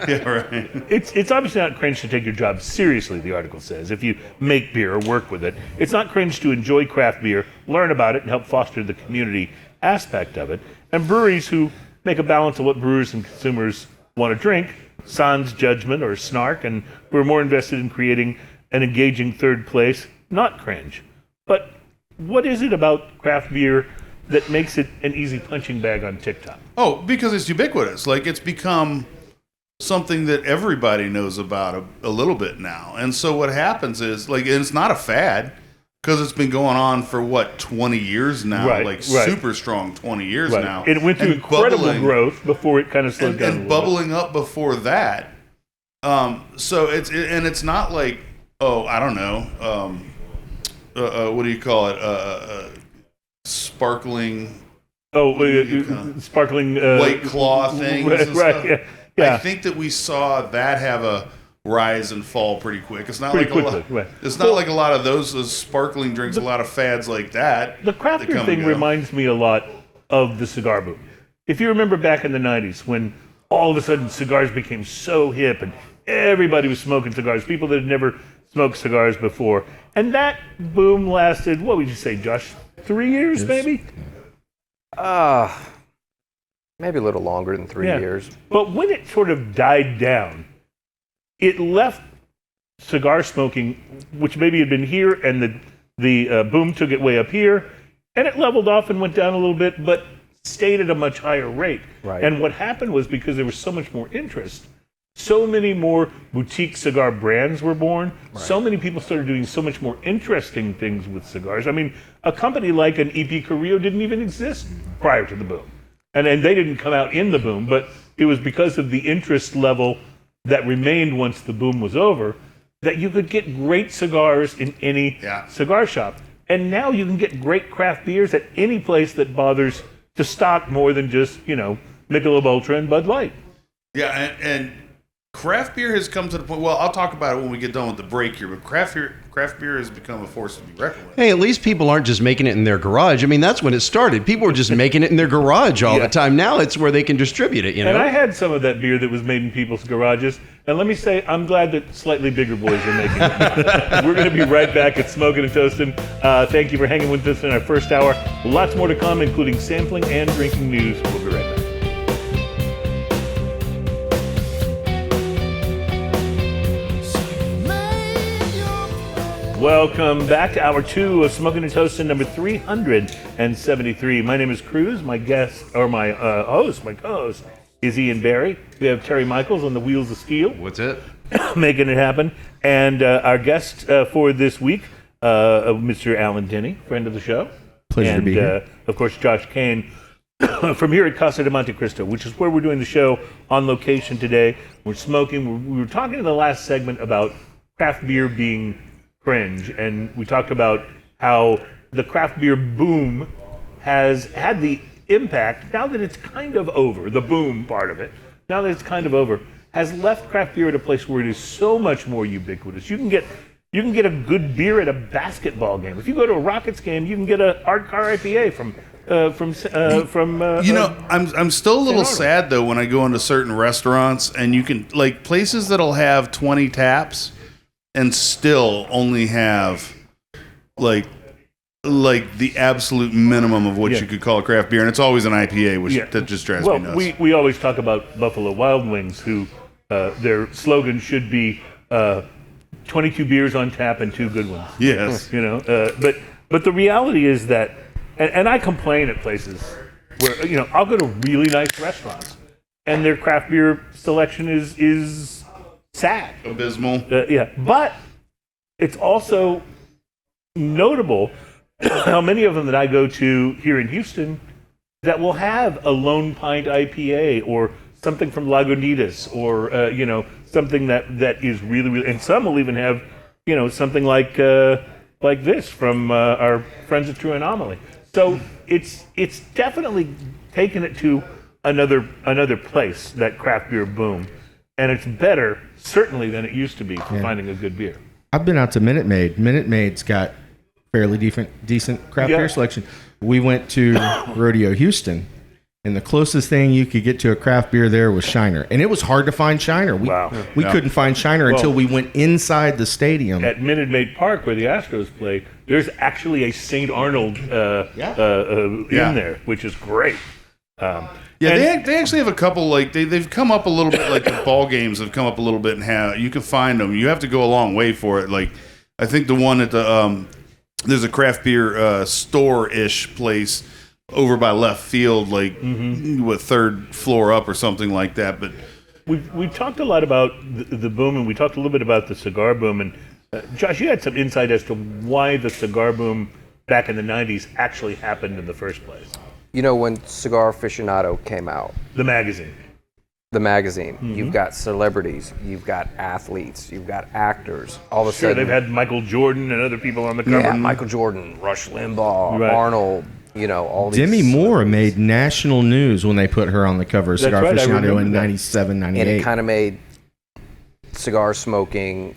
Yeah, right. It's obviously not cringe to take your job seriously, the article says, if you make beer or work with it. It's not cringe to enjoy craft beer, learn about it, and help foster the community aspect of it. And breweries who make a balance of what brewers and consumers want to drink, sans judgment or snark, and who are more invested in creating an engaging third place, not cringe. But what is it about craft beer that makes it an easy punching bag on TikTok? Oh, because it's ubiquitous. Like, it's become something that everybody knows about a little bit now. And so what happens is, and it's not a fad, because it's been going on for, 20 years now? Right. Super strong 20 years now. It went through incredible growth before it kind of slowed down. And bubbling up before that. So it's not like, I don't know, what do you call it? Sparkling. Sparkling White claw things. Right. And stuff. Yeah. I think that we saw that have a rise and fall pretty quick. It's not Pretty like quickly, right. It's not like a lot of those sparkling drinks. A lot of fads like that. The craft that beer come thing and go. reminds me a lot of the cigar boom. If you remember back in the 90s when all of a sudden cigars became so hip and everybody was smoking cigars, people that had never smoked cigars before. And that boom lasted, what would you say, Josh? 3 years, maybe? Maybe a little longer than 3 years. But when it sort of died down, it left cigar smoking, which maybe had been here, and the boom took it way up here, and it leveled off and went down a little bit, but stayed at a much higher rate. Right. And what happened was because there was so much more interest, so many more boutique cigar brands were born. Right. So many people started doing so much more interesting things with cigars. I mean, a company like an EP Carrillo didn't even exist prior to the boom. And they didn't come out in the boom, but it was because of the interest level that remained once the boom was over, that you could get great cigars in any cigar shop. And now you can get great craft beers at any place that bothers to stock more than just, Michelob Ultra and Bud Light. Yeah, and craft beer has come to the point. Well, I'll talk about it when we get done with the break here. But craft beer has become a force to be reckoned with. Hey, at least people aren't just making it in their garage. I mean, that's when it started. People were just making it in their garage all the time. Now it's where they can distribute it. And I had some of that beer that was made in people's garages. And let me say, I'm glad that slightly bigger boys are making it. We're going to be right back at Smokin' and Toastin'. Thank you for hanging with us in our first hour. Lots more to come, including sampling and drinking news. We'll be right back. Welcome back to Hour 2 of Smokin' and Toastin' number 373. My name is Cruz. My co-host, is Ian Barry. We have Terry Michaels on the Wheels of Steel. What's it? Making it happen. And our guest for this week, Mr. Alan Denny, friend of the show. Pleasure to be here. Of course, Josh Kane from here at Casa De Montecristo, which is where we're doing the show on location today. We're smoking. We were talking in the last segment about craft beer being cringe, and we talked about how the craft beer boom has had the impact, now that it's kind of over, the boom part of it, now that it's kind of over, has left craft beer at a place where it is so much more ubiquitous. You can get a good beer at a basketball game. If you go to a Rockets game, you can get a Art Car IPA from I'm still a little sad though when I go into certain restaurants and you can, like, places that'll have 20 taps and still only have like the absolute minimum of what you could call a craft beer, and it's always an IPA, which that just drives me nuts. We always talk about Buffalo Wild Wings, who their slogan should be 22 beers on tap and 2 good ones. Yes, but the reality is that, and I complain at places where I'll go to really nice restaurants, and their craft beer selection is sad, abysmal. But it's also notable how many of them that I go to here in Houston that will have a Lone Pint IPA or something from Lagunitas or something that is really, really, and some will even have something like this from our friends at True Anomaly. So it's definitely taken it to another place, that craft beer boom. And it's better, certainly, than it used to be for finding a good beer. I've been out to Minute Maid. Minute Maid's got fairly decent craft beer selection. We went to Rodeo Houston, and the closest thing you could get to a craft beer there was Shiner. And it was hard to find Shiner. We couldn't find Shiner until we went inside the stadium. At Minute Maid Park, where the Astros play, there's actually a St. Arnold in there, which is great. They actually have a couple, like they've come up a little bit, like the ball games have come up a little bit, and how you can find them. You have to go a long way for it. Like I think the one at the there's a craft beer store-ish place over by left field, like with third floor up or something like that. But we've talked a lot about the boom, and we talked a little bit about the cigar boom. And Josh, you had some insight as to why the cigar boom back in the 90s actually happened in the first place. When Cigar Aficionado came out, the magazine, you've got celebrities, you've got athletes, you've got actors. All of a sudden, they've had Michael Jordan and other people on the cover. Yeah, Michael Jordan, Rush Limbaugh, Arnold. All these. Demi Moore made national news when they put her on the cover of Cigar Aficionado in 97, 98. And it kind of made cigar smoking,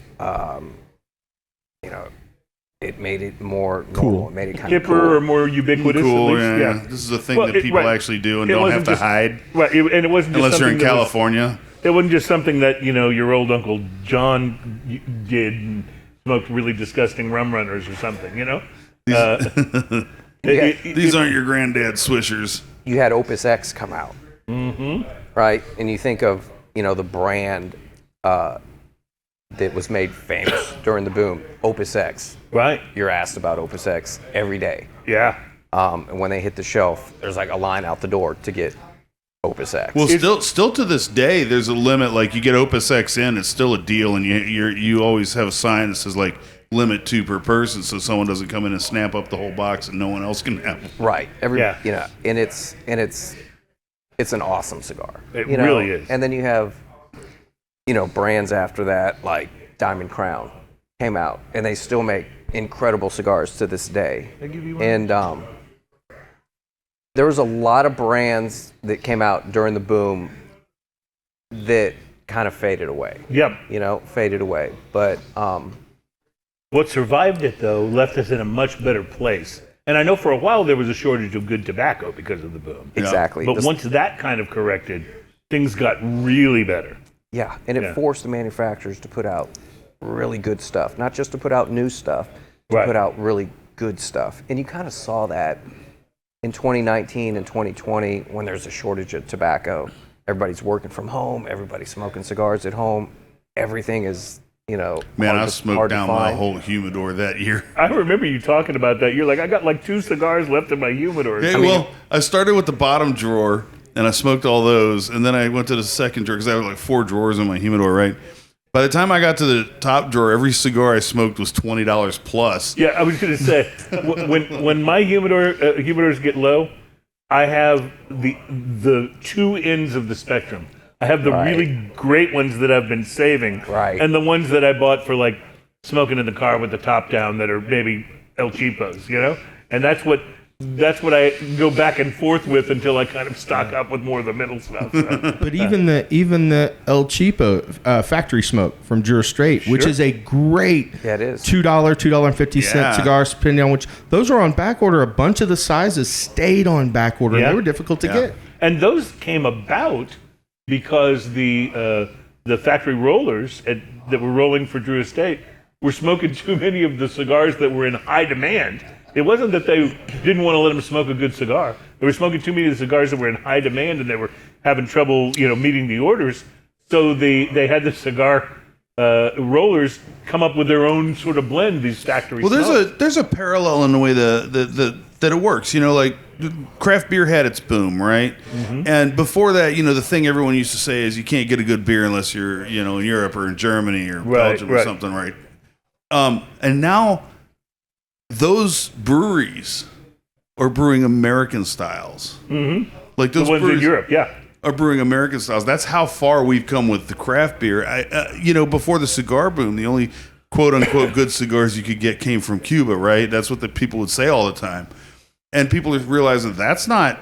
it made it more cool. Normal. It made it kind of hipper cool. or more ubiquitous. Cool, at least. yeah. This is a thing that people actually do and don't have to hide. Right, and it wasn't just unless you're in California. It wasn't just something that your old Uncle John did and smoked really disgusting rum runners or something. These aren't your granddad's Swishers. You had Opus X come out, right? And you think of the brand that was made famous during the boom, Opus X. Right. You're asked about Opus X every day. Yeah. And when they hit the shelf, there's like a line out the door to get Opus X. Well, still to this day, there's a limit. Like you get Opus X in, it's still a deal, and you always have a sign that says like limit 2 per person, so someone doesn't come in and snap up the whole box and no one else can have it. Right. And it's an awesome cigar. It really is. And then you have brands after that, like Diamond Crown, came out, and they still make incredible cigars to this day. I give you one. And there was a lot of brands that came out during the boom that kind of faded away. Yep. Faded away. But what survived it, though, left us in a much better place. And I know for a while there was a shortage of good tobacco because of the boom. exactly. But once that kind of corrected, things got really better. Yeah, and it forced the manufacturers to put out really good stuff, not just to put out new stuff, to put out really good stuff. And you kind of saw that in 2019 and 2020 when there's a shortage of tobacco. Everybody's working from home, everybody's smoking cigars at home. Everything is, Man, I smoked down my whole humidor that year. I remember you talking about that. You're like, I got like 2 cigars left in my humidor. Yeah, I started with the bottom drawer, and I smoked all those, and then I went to the second drawer because I had like 4 drawers in my humidor, right? By the time I got to the top drawer, every cigar I smoked was $20 plus. Yeah, I was going to say, when my humidors get low, I have the 2 ends of the spectrum. I have the really great ones that I've been saving, and the ones that I bought for like smoking in the car with the top down that are maybe El Cheapos, And that's what I go back and forth with until I kind of stock up with more of the middle stuff. So. But even the El Cheapo factory smoke from Jura Straight, which is a great it is. $2.50 cigar, depending on which. Those are on back order. A bunch of the sizes stayed on back order. And they were difficult to get. And those came about because the factory rollers that were rolling for Drew Estate were smoking too many of the cigars that were in high demand. It wasn't that they didn't want to let them smoke a good cigar. They were smoking too many of the cigars that were in high demand, and they were having trouble, meeting the orders. So they had the cigar rollers come up with their own sort of blend. These factory. Well, there's a parallel in the way that it works. Like craft beer had its boom, right? Mm-hmm. And before that, the thing everyone used to say is you can't get a good beer unless you're, in Europe or in Germany or Belgium or something, right? And now those breweries are brewing American styles. Mm-hmm. Like those the ones in Europe, are brewing American styles. That's how far we've come with the craft beer. Before the cigar boom, the only quote unquote good cigars you could get came from Cuba, right? That's what the people would say all the time. And people are realizing that's not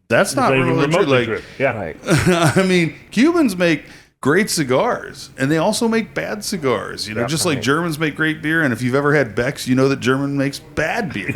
really true. Like, I mean, Cubans make great cigars, and they also make bad cigars. Just like Germans make great beer, and if you've ever had Beck's, you know that German makes bad beer.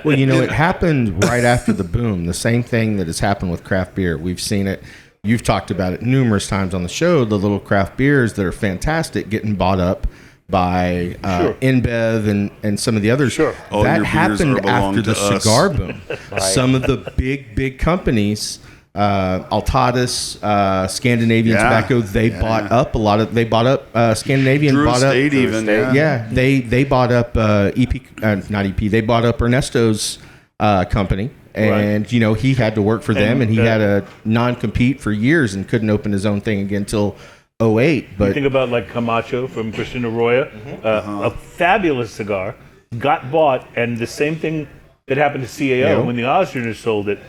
Well, it happened right after the boom. The same thing that has happened with craft beer. We've seen it. You've talked about it numerous times on the show. The little craft beers that are fantastic getting bought up by InBev and some of the others. Sure. That happened after the cigar boom. Some of the big companies, Altadas, Scandinavian Tobacco, they bought up a lot of. They bought up Scandinavian. Drew bought Estate up even. They bought up not EP. They bought up Ernesto's company. And he had to work for them, and he had a non-compete for years and couldn't open his own thing again until 2008. But you think about like Camacho from Christian Arroyo, a fabulous cigar, got bought, and the same thing that happened to CAO when the Austrians sold it.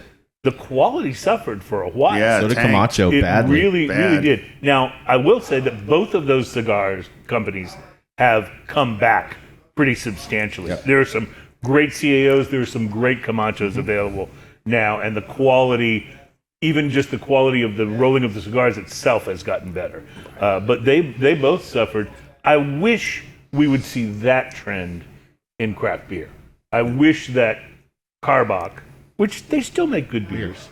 The quality suffered for a while. Yeah, so did Camacho badly. It really did. Now, I will say that both of those cigars companies have come back pretty substantially. Yep. There are some great CAOs, there are some great Camachos available now, and the quality, even just the quality of the rolling of the cigars itself has gotten better. But they both suffered. I wish we would see that trend in craft beer. I wish that Karbach, which they still make good beers,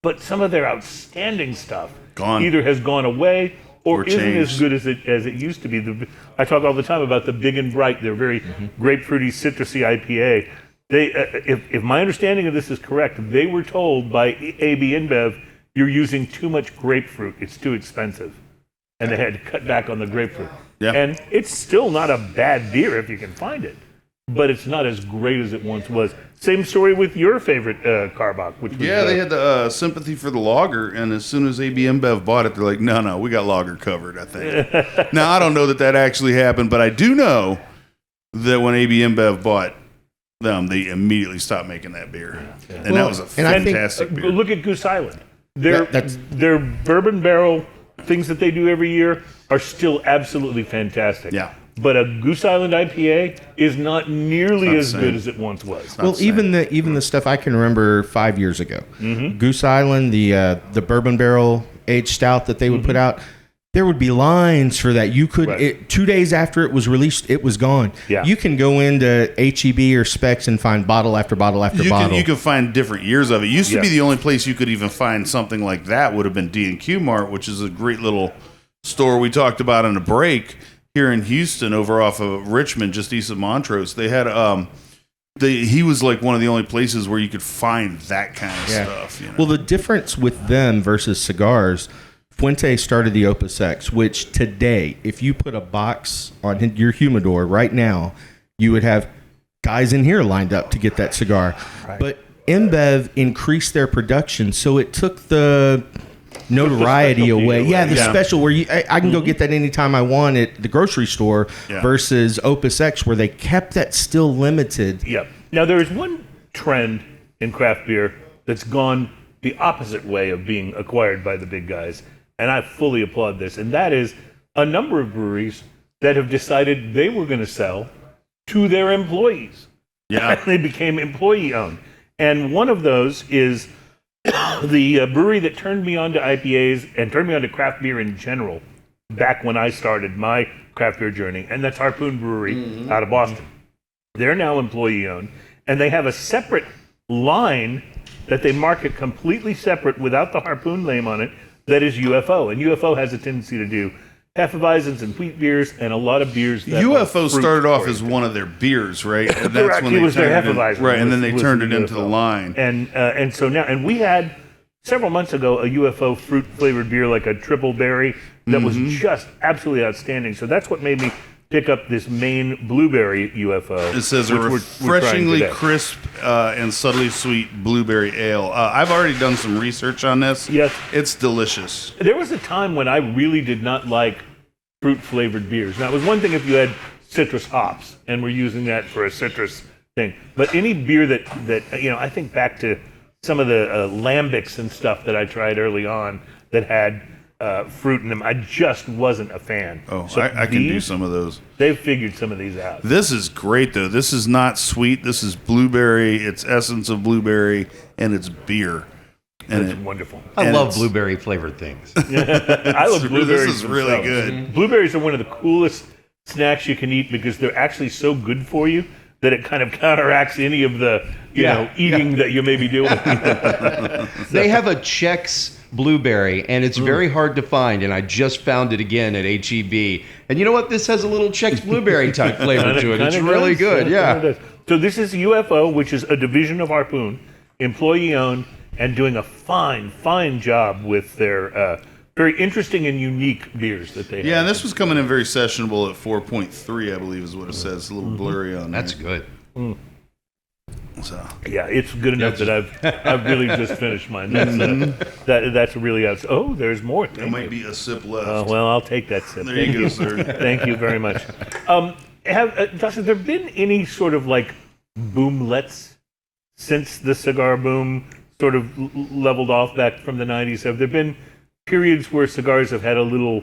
but some of their outstanding stuff either has gone away or isn't as good as it used to be. I talk all the time about the Big and Bright. They're very grapefruity, citrusy IPA. They, if my understanding of this is correct, they were told by AB InBev, you're using too much grapefruit. It's too expensive. And they had to cut back on the grapefruit. Yeah. And it's still not a bad beer if you can find it, but it's not as great as it once was. Same story with your favorite Karbach. Which was, they had the sympathy for the lager, and as soon as AB InBev bought it, they're like, no, we got lager covered, I think. Now, I don't know that actually happened, but I do know that when AB InBev bought them, they immediately stopped making that beer. Yeah. And that was a fantastic beer. Look at Goose Island. Their bourbon barrel things that they do every year are still absolutely fantastic. Yeah. But a Goose Island IPA is not nearly Not as the good same. as it once was. Well, same. even the stuff I can remember 5 years ago, Goose Island, the bourbon barrel aged stout that they would put out, there would be lines for that. You could Right. 2 days after it was released, it was gone. Yeah. You can go into HEB or Specs and find bottle after bottle after bottle. You can find different years of it. Used to Yeah. be the only place you could even find something like that would have been D&Q Mart, which is a great little store we talked about in a break here in Houston over off of Richmond, just east of Montrose. They had he was like one of the only places where you could find that kind of stuff. You know? Well, the difference with them versus cigars, Fuente started the Opus X, which today, if you put a box on your humidor right now, you would have guys in here lined up to get that cigar. Right. But InBev increased their production, so it took the notoriety away. Yeah, the special where I can go get that anytime I want at the grocery store versus Opus X where they kept that still limited. Yep. Now, there is one trend in craft beer that's gone the opposite way of being acquired by the big guys, and I fully applaud this, and that is a number of breweries that have decided they were going to sell to their employees. Yeah. They became employee-owned. And one of those is the brewery that turned me on to IPAs and turned me on to craft beer in general back when I started my craft beer journey, and that's Harpoon Brewery out of Boston. They're now employee-owned, and they have a separate line that they market completely separate without the Harpoon name on it that is UFO. And UFO has a tendency to do Hefeweizens and wheat beers and a lot of beers that UFO are started off fruit-oriented. as one of their beers, right? And Correct. It was their turned it Hefeweizen. right, and then they was turned the it into the UFO. line. And so now, and we had several months ago a UFO fruit flavored beer, like a triple berry, that was just absolutely outstanding. So that's what made me pick up this Maine blueberry UFO. It says a which we're trying refreshingly today. crisp and subtly sweet blueberry ale. I've already done some research on this. Yes. It's delicious. There was a time when I really did not like fruit flavored beers. Now, it was one thing if you had citrus hops and we're using that for a citrus thing, but any beer that I think back to some of the lambics and stuff that I tried early on that had fruit in them, I just wasn't a fan. Oh, So I can do these, some of those. They've figured some of these out. This is great, though. This is not sweet. This is blueberry. It's essence of blueberry, and it's beer. And It's wonderful. I And love it's- blueberry flavored things. I love blueberries. This is really themselves. good. Blueberries are one of the coolest snacks you can eat because they're actually so good for you that it kind of counteracts any of the eating that you may be doing. They have a Chex blueberry, and it's very hard to find. And I just found it again at HEB. And you know what? This has a little Chex blueberry type flavor to it. It's Kinda really does. good. Kinda Yeah. does. So this is UFO, which is a division of Harpoon, employee-owned, and doing a fine job with their very interesting and unique beers that they have. Yeah, and this was coming in very sessionable at 4.3, I believe is what it says. A little blurry on That's there. good. So, Yeah, it's good enough that I've really just finished mine. That's really out. Oh, there's more. there might be a sip left. Well, I'll take that sip. There you go, sir. Thank you very much. Josh, have there been any sort of like boomlets since the cigar boom sort of leveled off back from the 90s? Have there been periods where cigars have had a little,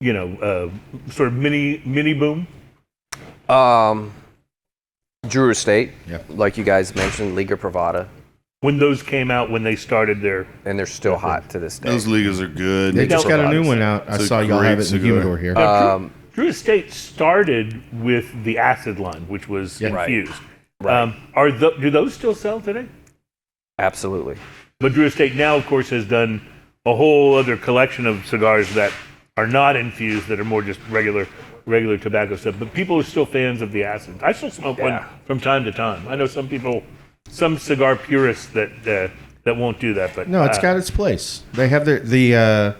sort of mini boom? Drew Estate, Yeah. like you guys mentioned, Liga Privada, When those came out, when they started their... and they're still hot to this day. Those Ligas are good. They just got a new one out. I It's a saw y'all great have it in the cigar. humidor here. Now, Drew Estate started with the acid line, which was Right. infused. Right. Do those still sell today? Absolutely. But Drew Estate now, of course, has done a whole other collection of cigars that are not infused, that are more just regular tobacco stuff. But people are still fans of the acid. I still smoke one from time to time. I know some cigar purists that won't do that. But No, it's got its place. They have the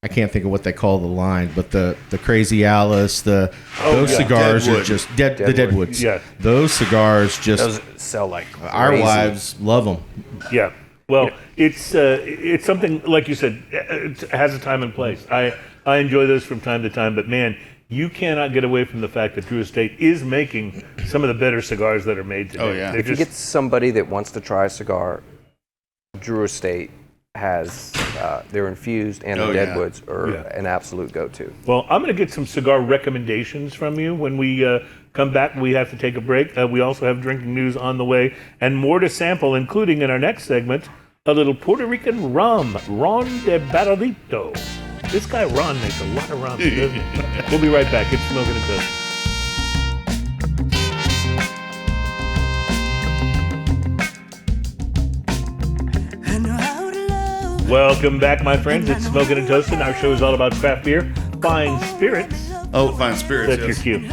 I can't think of what they call the line, but the Crazy Alice, those yeah. cigars Deadwood. are just the Deadwoods. Yeah. Those cigars just Those sell like our crazy. wives love them. Yeah. Well, it's something, like you said, it has a time and place. I enjoy those from time to time, but man, you cannot get away from the fact that Drew Estate is making some of the better cigars that are made today. Oh, yeah. They're If you just- get somebody that wants to try a cigar, Drew Estate has They're infused, and Oh, the yeah. deadwoods are Yeah. an absolute go-to. Well, I'm going to get some cigar recommendations from you when we come back. We have to take a break. We also have drinking news on the way and more to sample, including in our next segment, a little Puerto Rican rum, Ron de Barrilioto. This guy Ron makes a lot of rum. Doesn't he? We'll be right back. It's Smokin' and Toast. Welcome back, my friends. It's Smokin' and Toastin'. Our show is all about craft beer, fine spirits. Oh, fine spirits. That's Yes. your cue.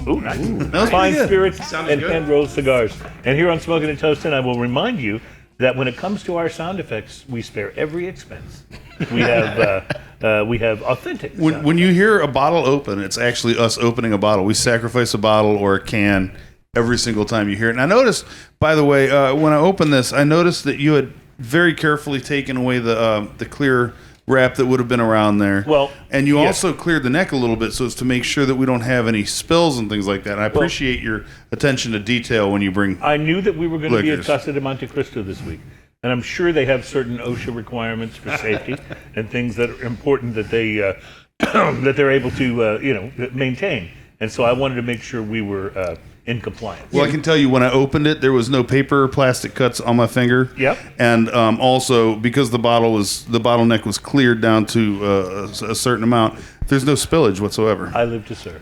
Ooh, nice. was Fine pretty good. spirits Sounded and good. hand-rolled cigars. And here on Smokin' and Toastin', I will remind you that when it comes to our sound effects, we spare every expense. We have authentic sound. When you hear a bottle open, it's actually us opening a bottle. We sacrifice a bottle or a can every single time you hear it. And I noticed, by the way, when I opened this, I noticed that you had very carefully taken away the clear wrap that would have been around there. Well, and you yes. also cleared the neck a little bit so as to make sure that we don't have any spills and things like that. And I appreciate your attention to detail when you bring. I knew that we were going to be at Liquors. Casa De Montecristo this week, and I'm sure they have certain OSHA requirements for safety and things that are important that they that they're able to maintain. And so I wanted to make sure we were in compliance. Well, I can tell you when I opened it, there was no paper or plastic cuts on my finger. Yep. And also because the bottleneck was cleared down to a certain amount, there's no spillage whatsoever. I live to serve.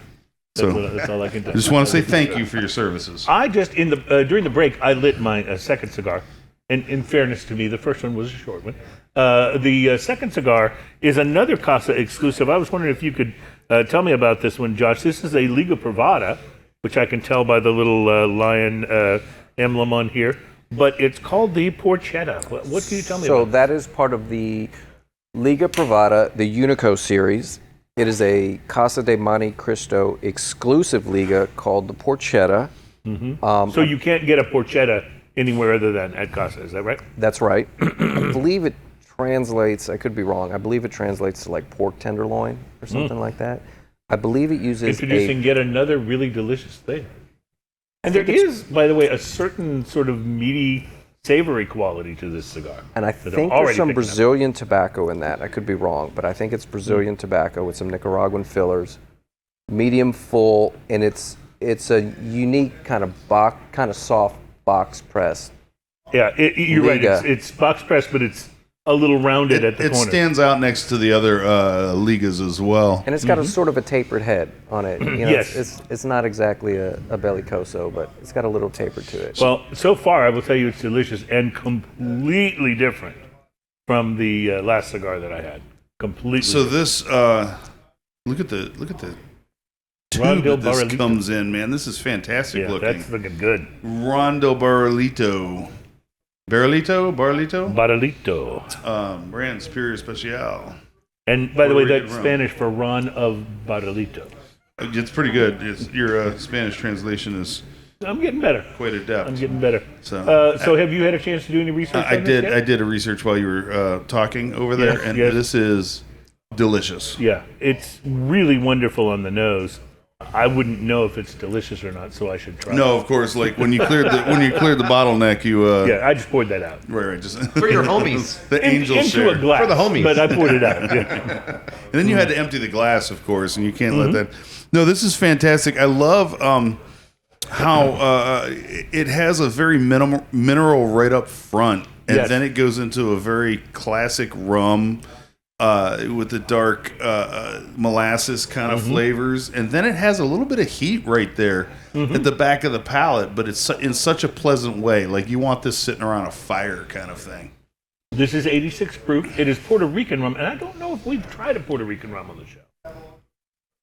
That's all I can do. I just want to say thank you for your services. I just during the break I lit my second cigar, and in fairness to me, the first one was a short one. The second cigar is another Casa exclusive. I was wondering if you could tell me about this one, Josh. This is a Liga Privada, which I can tell by the little lion emblem on here, but it's called the Porchetta. What can you tell me So about that is part of the Liga Privada, the Unico series. It is a Casa de Montecristo exclusive Liga called the Porchetta. So you can't get a Porchetta anywhere other than at Casa, is that right? That's right. I believe it translates, I could be wrong, I believe it translates to like pork tenderloin or something like that. I believe it uses Introducing yet another really delicious thing. And there is, by the way, a certain sort of meaty, savory quality to this cigar. and I that I'm think already there's some picking up. Brazilian tobacco in that. I could be wrong, but I think it's Brazilian tobacco with some Nicaraguan fillers, medium full, and it's a unique kind of soft box press. Yeah, you're right. Liga. It's box pressed, but it's a little rounded at the It corner. stands out next to the other ligas as well. And it's got a sort of a tapered head on it. You know, Yes. it's not exactly a bellicoso, but it's got a little taper to it. Well, so far, I will tell you it's delicious and completely different from the last cigar that I had. Completely. So different. this, look at the tube Rondo that this Barrilito. comes in, man. This is fantastic Yeah, looking. that's looking good. Rondo Barrilito. Barrilito? Barrilito. Brand Superior Special. And by the way, Puerto that's Rican rum. Spanish for Ron of Barrilito. It's pretty good. Your Spanish translation is I'm getting better. quite adept. I'm getting better. So, So have you had a chance to do any research I on this did. yet? I did a research while you were talking over there, Yes, and yes. this is delicious. Yeah, it's really wonderful on the nose. I wouldn't know if it's delicious or not, so I should try No, it. of course. Like when you cleared the bottleneck, you Yeah, I just poured that out. right, just For your homies. the angel Into share. a glass. For the homies. But I poured it out. Yeah. And then you had to empty the glass, of course, and you can't Mm-hmm. let that. No, this is fantastic. I love how it has a very mineral right up front, and Yes. then it goes into a very classic rum with the dark molasses kind of flavors, and then it has a little bit of heat right there at the back of the palate, but it's in such a pleasant way. Like you want this sitting around a fire kind of thing. This is 86 proof. It is Puerto Rican rum, and I don't know if we've tried a Puerto Rican rum on the show.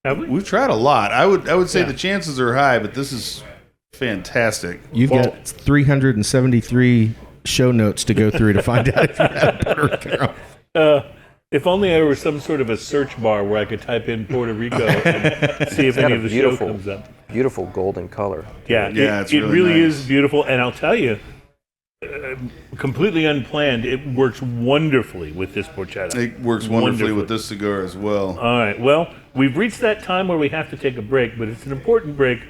Have we? We've tried a lot. I would say Yeah. the chances are high, but this is fantastic. You've Well- got 373 show notes to go through to find out if you have Puerto Rican rum. If only there was some sort of a search bar where I could type in Puerto Rico and see if got any a of the show beautiful- comes up. Beautiful golden color. Yeah, Yeah, it it's really, really nice. is beautiful, and I'll tell you, completely unplanned, it works wonderfully with this porchetta. It works wonderfully with this cigar as well. All right, well, we've reached that time where we have to take a break, but it's an important break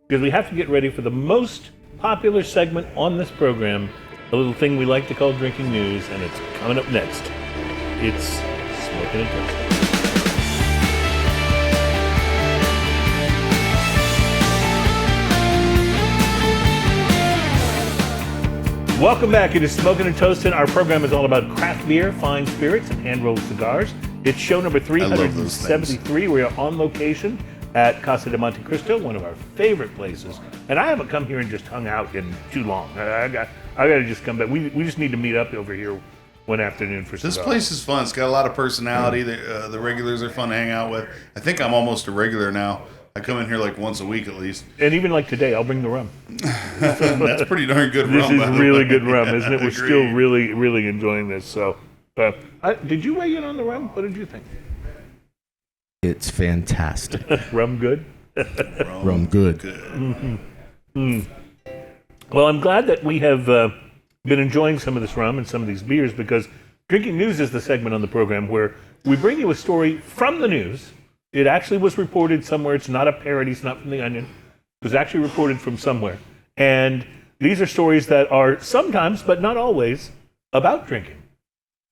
because we have to get ready for the most popular segment on this program, a little thing we like to call drinking news, and it's coming up next. It's Smokin' and Toastin'. Welcome back. It is Smokin' and Toastin'. Our program is all about craft beer, fine spirits, and hand-rolled cigars. It's show number 373. We are on location at Casa De Montecristo, one of our favorite places. And I haven't come here and just hung out in too long. I got to just come back. We just need to meet up over here one afternoon for cigars. This place is fun. It's got a lot of personality. The regulars are fun to hang out with. I think I'm almost a regular now. I come in here like once a week at least. And even like today, I'll bring the rum. That's pretty darn good rum. This is by the really way. good rum, isn't it? We're Agreed. still really, really enjoying this. So, did you weigh in on the rum? What did you think? It's fantastic. Rum good? Rum good. Well, I'm glad that we have been enjoying some of this rum and some of these beers, because Drinking News is the segment on the program where we bring you a story from the news. It actually was reported somewhere. It's not a parody. It's not from The Onion. It was actually reported from somewhere. And these are stories that are sometimes, but not always, about drinking.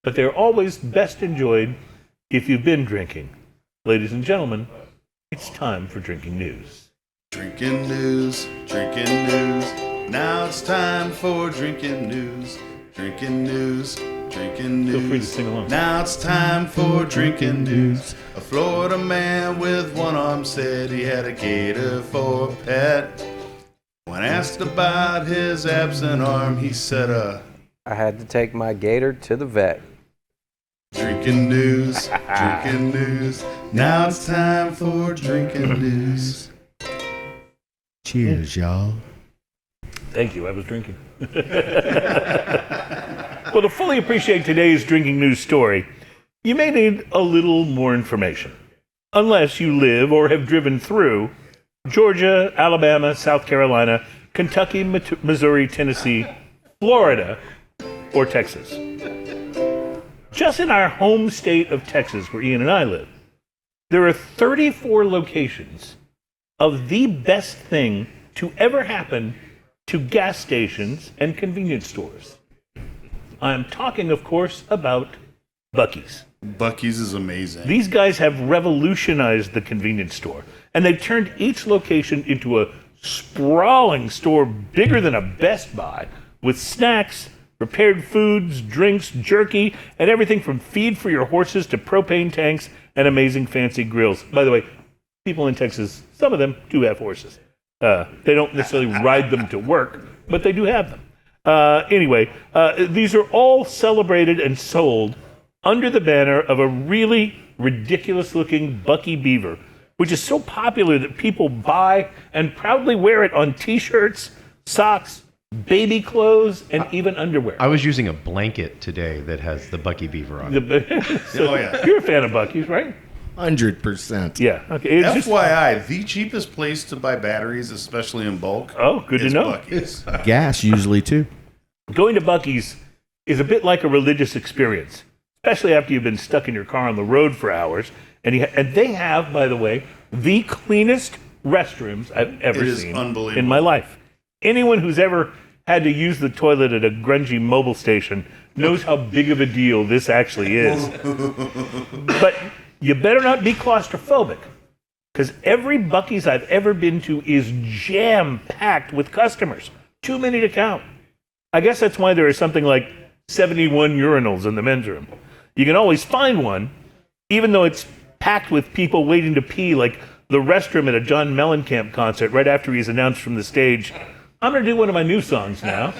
But they're always best enjoyed if you've been drinking. Ladies and gentlemen, it's time for Drinking News. Drinking news, drinking news. Now it's time for drinking news. Drinking news, drinking news. Feel free to sing along. Now it's time for drinking news. A Florida man with one arm said he had a gator for a pet. When asked about his absent arm, he said, I had to take my gator to the vet. drinking news, drinking news. Now it's time for drinking news. Cheers, y'all. Thank you. I was drinking. Well, to fully appreciate today's Drinking News story, you may need a little more information. Unless you live or have driven through Georgia, Alabama, South Carolina, Kentucky, Missouri, Tennessee, Florida, or Texas. Just in our home state of Texas, where Ian and I live, there are 34 locations of the best thing to ever happen to gas stations and convenience stores. I'm talking, of course, about Buc-ee's. Buc-ee's is amazing. These guys have revolutionized the convenience store, and they've turned each location into a sprawling store bigger than a Best Buy, with snacks, prepared foods, drinks, jerky, and everything from feed for your horses to propane tanks and amazing fancy grills. By the way, people in Texas, some of them do have horses. They don't necessarily ride them to work, but they do have them. Anyway, these are all celebrated and sold under the banner of a really ridiculous-looking Bucky Beaver, which is so popular that people buy and proudly wear it on T-shirts, socks, baby clothes, and even underwear. I was using a blanket today that has the Bucky Beaver on it. So Oh, yeah. You're a fan of Buc-ee's, right? 100%. Yeah. Okay. It's just, FYI, the cheapest place to buy batteries, especially in bulk, oh, good to is know. Buc-ee's. Gas usually too. Going to Buc-ee's is a bit like a religious experience, especially after you've been stuck in your car on the road for hours. And they have, by the way, the cleanest restrooms I've ever It is seen unbelievable. in my life. Anyone who's ever had to use the toilet at a grungy mobile station knows how big of a deal this actually is. But you better not be claustrophobic, because every Buc-ee's I've ever been to is jam-packed with customers. Too many to count. I guess that's why there are something like 71 urinals in the men's room. You can always find one, even though it's packed with people waiting to pee, like the restroom at a John Mellencamp concert right after he's announced from the stage, I'm going to do one of my new songs now.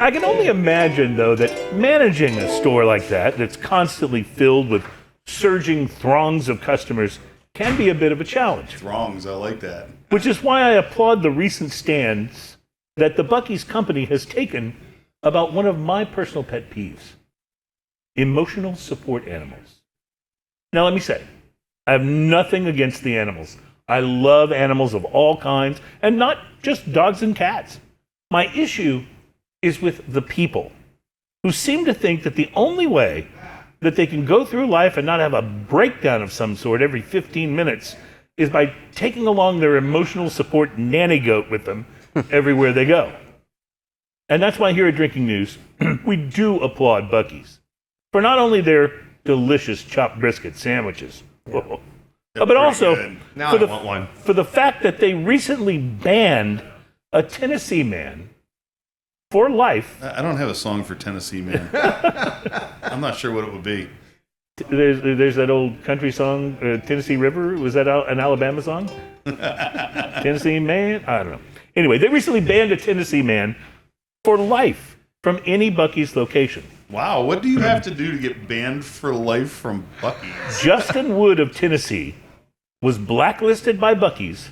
I can only imagine, though, that managing a store like that, that's constantly filled with surging throngs of customers, can be a bit of a challenge. Throngs, I like that. Which is why I applaud the recent stands that the Buc-ee's company has taken about one of my personal pet peeves: emotional support animals. Now, let me say, I have nothing against the animals. I love animals of all kinds, and not just dogs and cats. My issue is with the people who seem to think that the only way that they can go through life and not have a breakdown of some sort every 15 minutes is by taking along their emotional support nanny goat with them everywhere they go. And that's why here at Drinking News, we do applaud Buc-ee's for not only their delicious chopped brisket sandwiches, but also Now for I want one. for the fact that they recently banned a Tennessee man for life. I don't have a song for Tennessee Man. I'm not sure what it would be. There's that old country song, Tennessee River. Was that an Alabama song? Tennessee Man? I don't know. Anyway, they recently banned a Tennessee man for life from any Buc-ee's location. Wow, what do you have to do to get banned for life from Buc-ee's? Justin Wood of Tennessee was blacklisted by Buc-ee's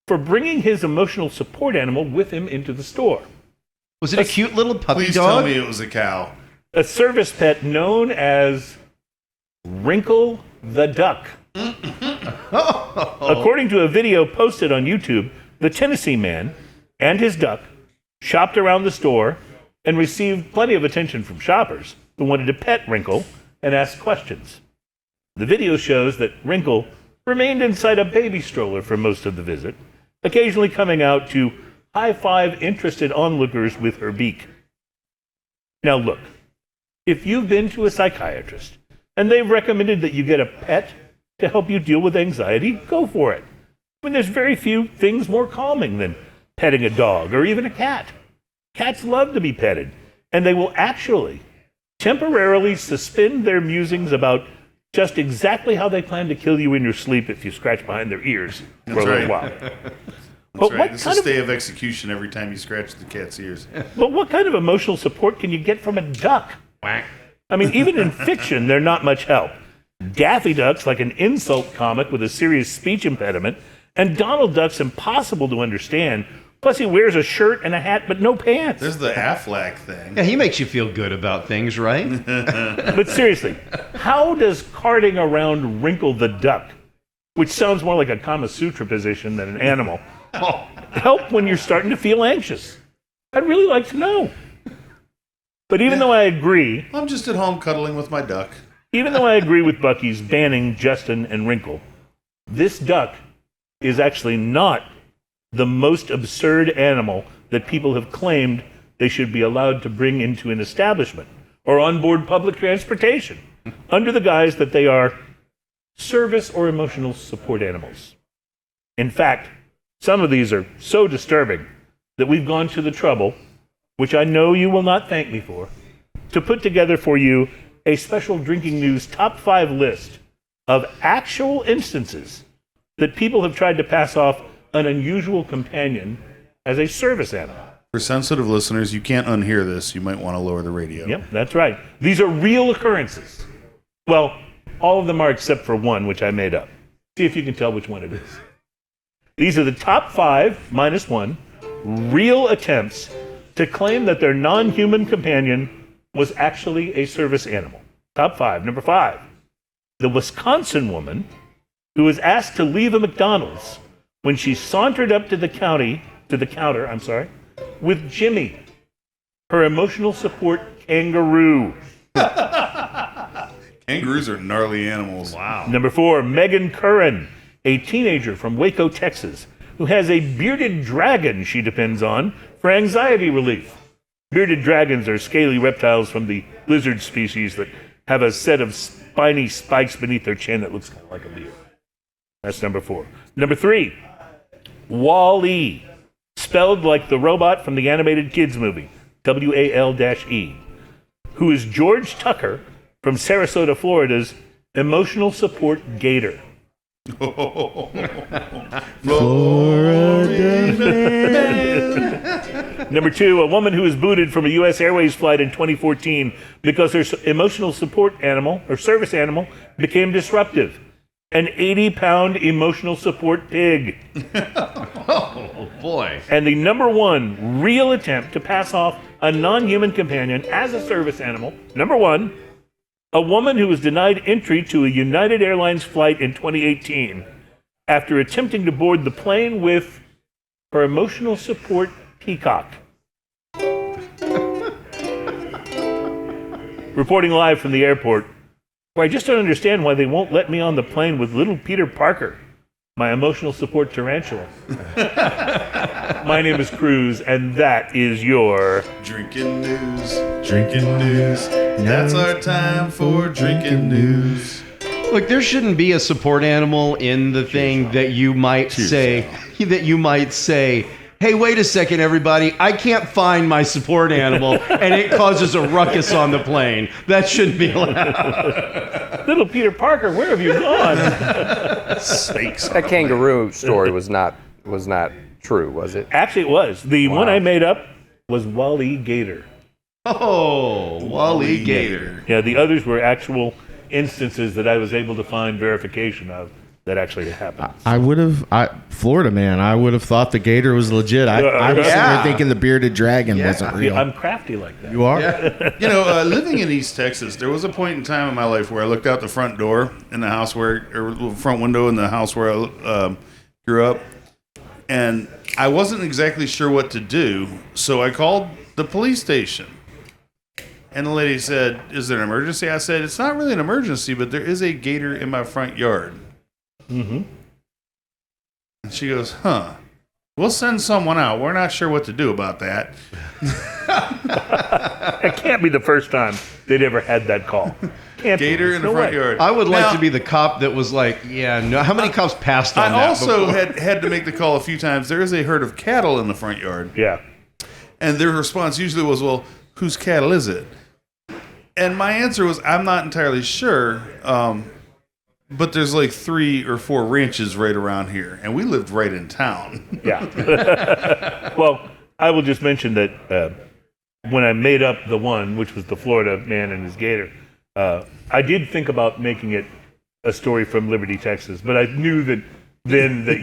for bringing his emotional support animal with him into the store. Was it a cute little puppy Please dog? tell me it was a cow. A service pet known as Wrinkle the Duck. According to a video posted on YouTube, the Tennessee man and his duck shopped around the store and received plenty of attention from shoppers who wanted to pet Wrinkle and ask questions. The video shows that Wrinkle remained inside a baby stroller for most of the visit, occasionally coming out to high-five interested onlookers with her beak. Now look, if you've been to a psychiatrist and they've recommended that you get a pet to help you deal with anxiety, go for it. I mean, there's very few things more calming than petting a dog or even a cat. Cats love to be petted, and they will actually temporarily suspend their musings about just exactly how they plan to kill you in your sleep if you scratch behind their ears for a little while. That's right. This is a stay of execution every time you scratch the cat's ears. But what kind of emotional support can you get from a duck? I mean, even in fiction, they're not much help. Daffy Duck's like an insult comic with a serious speech impediment, and Donald Duck's impossible to understand. Plus, he wears a shirt and a hat, but no pants. There's the Affleck thing. Yeah, he makes you feel good about things, right? But seriously, how does carting around Wrinkle the Duck, which sounds more like a Kama Sutra position than an animal, help when you're starting to feel anxious? I'd really like to know. But even though I agree... I'm just at home cuddling with my duck. Even though I agree with Buc-ee's banning Justin and Wrinkle, this duck is actually not the most absurd animal that people have claimed they should be allowed to bring into an establishment or on board public transportation under the guise that they are service or emotional support animals. In fact, some of these are so disturbing that we've gone to the trouble, which I know you will not thank me for, to put together for you a special Drinking News top 5 list of actual instances that people have tried to pass off an unusual companion as a service animal. For sensitive listeners, you can't unhear this. You might want to lower the radio. Yep, that's right. These are real occurrences. Well, all of them are except for one, which I made up. See if you can tell which one it is. These are the top 5, minus 1, real attempts to claim that their non-human companion was actually a service animal. Top 5. Number 5, the Wisconsin woman who was asked to leave a McDonald's when she sauntered up to the counter, with Jimmy, her emotional support kangaroo. Kangaroos are gnarly animals. Wow. Number 4, Megan Curran, a teenager from Waco, Texas, who has a bearded dragon she depends on for anxiety relief. Bearded dragons are scaly reptiles from the lizard species that have a set of spiny spikes beneath their chin that looks kind of like a beard. That's number 4. Number 3, Wall-E, spelled like the robot from the animated kids movie, W-A-L-E, who is George Tucker from Sarasota, Florida's emotional support gator. Number 2, a woman who was booted from a U.S. Airways flight in 2014 because her emotional support animal, or service animal, became disruptive. An 80-pound emotional support pig. Oh, boy. And the number 1 real attempt to pass off a non-human companion as a service animal, number 1, a woman who was denied entry to a United Airlines flight in 2018 after attempting to board the plane with her emotional support peacock. Reporting live from the airport, where I just don't understand why they won't let me on the plane with little Peter Parker. my emotional support tarantula. My name is Cruz, and that is your... Drinking news. That's our time for drinking news. Look, there shouldn't be a support animal in the thing that you might say, hey, wait a second, everybody, I can't find my support animal, and it causes a ruckus on the plane. That shouldn't be allowed. Little Peter Parker, where have you gone? Snakes. That kangaroo story was not true, was it? Actually, it was. The one I made up was Wally Gator. Oh, Wally Gator. Yeah, the others were actual instances that I was able to find verification of that actually happened. Florida man, I would have thought the gator was legit. I was sitting there thinking the bearded dragon wasn't real. I'm crafty like that. You are? You know, living in East Texas, there was a point in time in my life where I looked out the front door in the house or front window in the house where I grew up, and I wasn't exactly sure what to do, so I called the police station. And the lady said, "Is there an emergency?" I said, "It's not really an emergency, but there is a gator in my front yard." Mm-hmm. And she goes, "Huh. We'll send someone out. We're not sure what to do about that." It can't be the first time they'd ever had that call. Gator in the front yard. I would like to be the cop that was like, yeah, no. How many cops passed on that? I also before? had to make the call a few times. There is a herd of cattle in the front yard. Yeah. And their response usually was, "Well, whose cattle is it?" And my answer was, "I'm not entirely sure, but there's like 3 or 4 ranches right around here, and we lived right in town." Yeah. Well, I will just mention that when I made up the one, which was the Florida man and his gator, I did think about making it a story from Liberty, Texas, but I knew that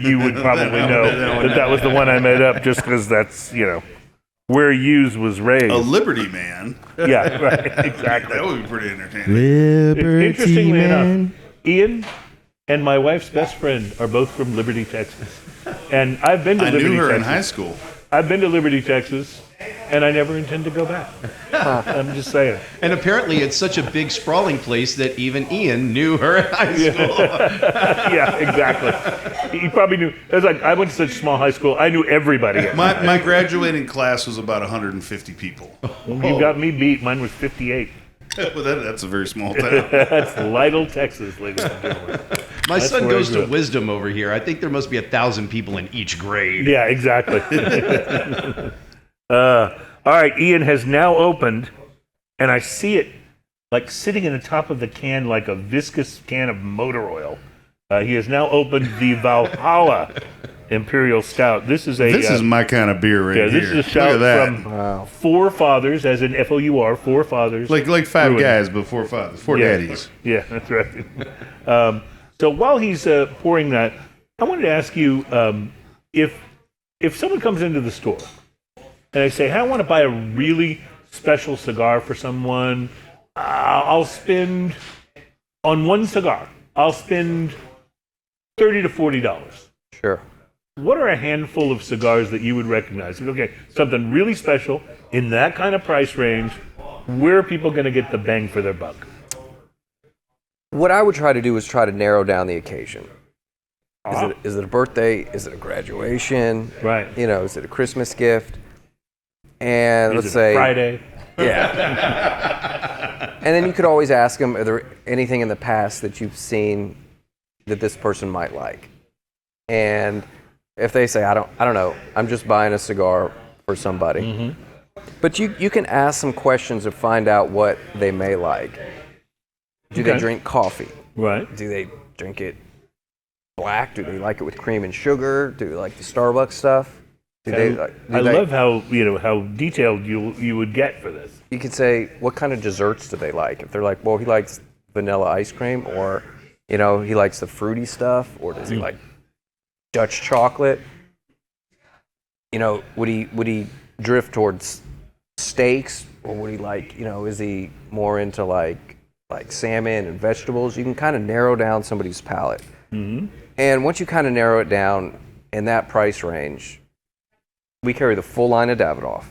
you would probably know that was the one I made up, just because that's, where Hughes was raised. A Liberty man. Yeah, right, exactly. That would be pretty entertaining. Liberty Interestingly man. enough, Ian and my wife's best friend are both from Liberty, Texas. And I've been to I Liberty, knew her Texas. in high school. I've been to Liberty, Texas, and I never intend to go back. I'm just saying. And apparently it's such a big, sprawling place that even Ian knew her in high school. Yeah, exactly. He probably knew. It was like, I went to such a small high school, I knew everybody. My graduating class was about 150 people. You got me beat. Mine was 58. Well, that's a very small town. That's Lytle, Texas, ladies and gentlemen. My That's son where I goes grew to up. Wisdom over here. I think there must be 1,000 people in each grade. Yeah, exactly. All right, Ian has now opened, and I see it like sitting in the top of the can like a viscous can of motor oil. He has now opened the Valhalla Imperial Stout. This is my kind of beer right here. this is a Look stout at that. from Four Fathers, as in F-O-U-R, Four Fathers. Like 5 Brewing. guys, but 4 fathers, 4 daddies. Yeah, that's right. So while he's pouring that, I wanted to ask you if someone comes into the store and they say, "Hey, I want to buy a really special cigar for someone. I'll spend on one cigar. I'll spend $30 to $40. Sure. What are a handful of cigars that you would recognize? Okay, something really special in that kind of price range. Where are people going to get the bang for their buck? What I would try to do is try to narrow down the occasion. Is it a birthday? Is it a graduation? Right. Is it a Christmas gift? And let's Is it say Friday? Yeah. And then you could always ask them, are there anything in the past that you've seen that this person might like? And if they say, I don't know, I'm just buying a cigar for somebody. Mm-hmm. But you can ask some questions to find out what they may like. Do they drink coffee? Right. Do they drink it black? Do they like it with cream and sugar? Do they like the Starbucks stuff? I love how how detailed you would get for this. You could say, what kind of desserts do they like? If they're like, well, he likes vanilla ice cream, or he likes the fruity stuff, or does he like Dutch chocolate? Would he drift towards steaks, or would he like, is he more into like salmon and vegetables? You can kind of narrow down somebody's palate. Mm-hmm. And once you kind of narrow it down in that price range, we carry the full line of Davidoff.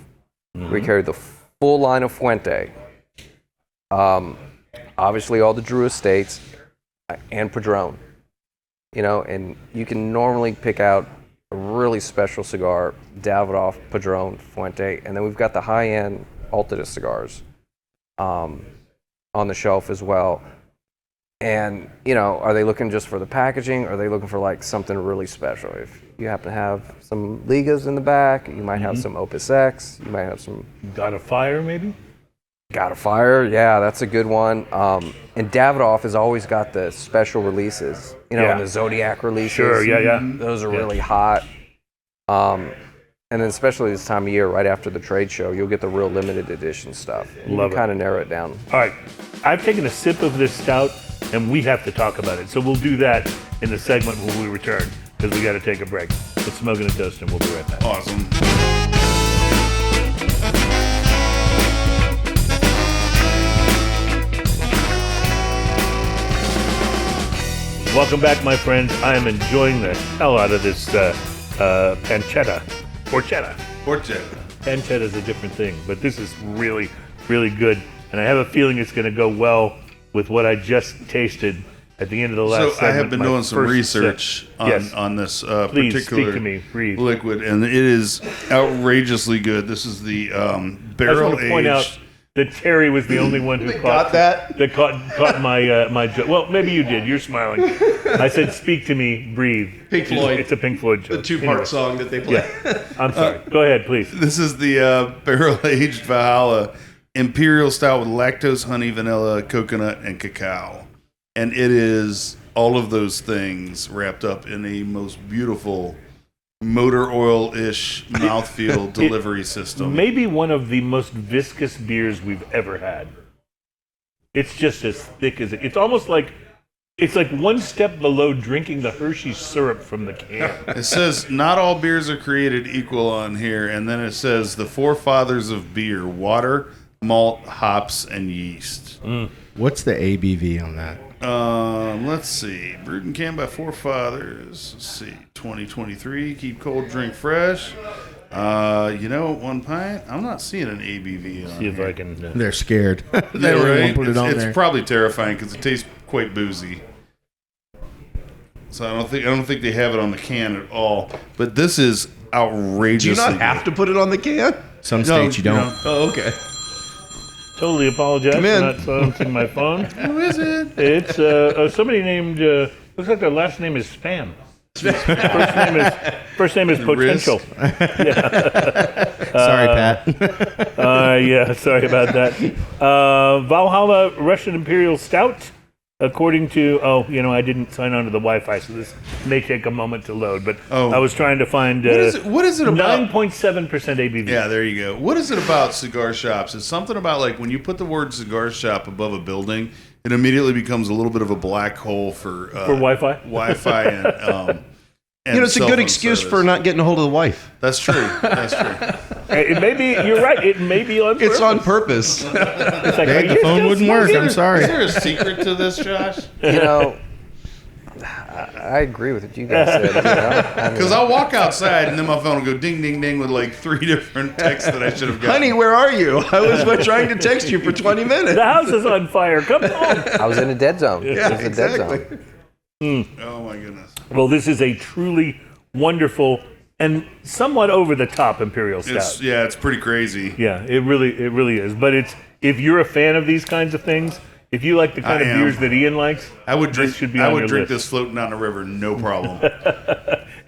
Mm-hmm. We carry the full line of Fuente. Obviously all the Drew Estates and Padron. and you can normally pick out a really special cigar, Davidoff, Padron, Fuente, and then we've got the high-end Altadis cigars on the shelf as well. And, are they looking just for the packaging? Or are they looking for like something really special? If you happen to have some Ligas in the back, you might have some Opus X, you might have some... Got a Fire, maybe? Got a Fire, yeah, that's a good one. And Davidoff has always got the special releases, and the Zodiac releases. Sure, yeah. Those are really hot. And then especially this time of year, right after the trade show, you'll get the real limited edition stuff. You Love can kind of narrow it down. All right. I've taken a sip of this stout, and we have to talk about it. So we'll do that in the segment when we return, because we got to take a break. It's Smokin' and Toastin', we'll be right back. Awesome. Welcome back, my friends. I am enjoying the hell out of this pancetta. Porchetta. Pancetta is a different thing, but this is really, really good. And I have a feeling it's going to go well with what I just tasted at the end of the last segment. So I have been my doing some first research sip. on this Please particular speak to me. Breathe. liquid, and it is outrageously good. This is the I just barrel want to point out aged. that Terry was the only one who got that? That caught my joke. Well, maybe you did. You're smiling. I said, "Speak to me, breathe." Pink Floyd. It's a Pink Floyd joke. The two-part Anyway. song that they play. Yeah. I'm sorry. Go ahead, please. This is the barrel aged Valhalla Imperial Stout with lactose, honey, vanilla, coconut, and cacao, and it is all of those things wrapped up in a most beautiful motor oil-ish mouthfeel delivery system. Maybe one of the most viscous beers we've ever had. It's just as thick as it. It's almost like it's like one step below drinking the Hershey syrup from the can. It says not all beers are created equal on here, and then it says the forefathers of beer: water, malt, hops, and yeast. What's the ABV on that? Let's see. Brewed and canned by forefathers. Let's see. 2023. Keep cold, drink fresh. 1 pint. I'm not seeing an ABV on See if here. I can. They're scared. They Yeah, don't right? want to put it on It's there. probably terrifying because it tastes quite boozy. So I don't think they have it on the can at all. But this is outrageous. Do you not have to put it on the can? Some states you don't. Oh, okay. Totally apologize Come for in. not silencing my phone. Who is it? It's somebody named. Looks like their last name is Spam. First name is Potential. Sorry, Pat. Yeah, sorry about that. Valhalla Russian Imperial Stout. According to, I didn't sign on to the Wi-Fi, so this may take a moment to load. But I was trying to find What is it about? 9.7% ABV. Yeah, there you go. What is it about cigar shops? It's something about like when you put the word cigar shop above a building, it immediately becomes a little bit of a black hole for Wi-Fi. Wi-Fi and It's a cell good phone excuse service. for not getting a hold of the wife. That's true. That's true. It may be. You're right. It may be on purpose. It's on purpose. It's like, Hey, are the you phone still wouldn't work. smoking? I'm sorry. Is there a secret to this, Josh? I agree with what you guys said. I mean, Because I'll walk outside and then my phone will go ding, ding, ding with like 3 different texts that I should have gotten. Honey, where are you? I was trying to text you for 20 minutes. The house is on fire. Come home. I was in a dead zone. Yeah, it was a dead exactly. zone. Oh my goodness. Well, this is a truly wonderful and somewhat over the top Imperial Stout. It's pretty crazy. Yeah, it really is. But if you're a fan of these kinds of things, if you like the kind I of am. beers that Ian likes, I would this drink. should be I on would your drink list. this floating down the river, no problem.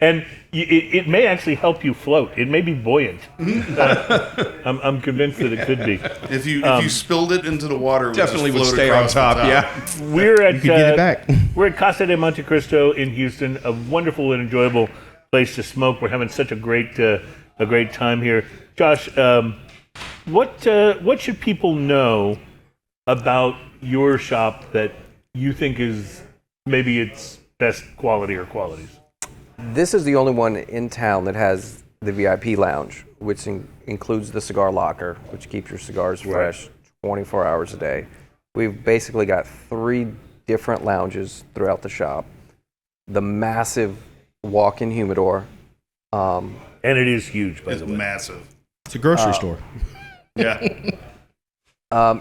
And it may actually help you float. It may be buoyant. I'm convinced that it could be. If you spilled it into the water, it would Definitely just would float stay on across the top, yeah. We're at You could get it back. We're at Casa De Montecristo in Houston, a wonderful and enjoyable place to smoke. We're having such a great time here. Josh, what should people know about your shop that you think is maybe its best quality or qualities? This is the only one in town that has the VIP lounge, which includes the cigar locker, which keeps your cigars fresh 24 hours a day. We've basically got 3 different lounges throughout the shop. The massive walk-in humidor. And it is huge, by It's the way. massive. It's a grocery store. Yeah.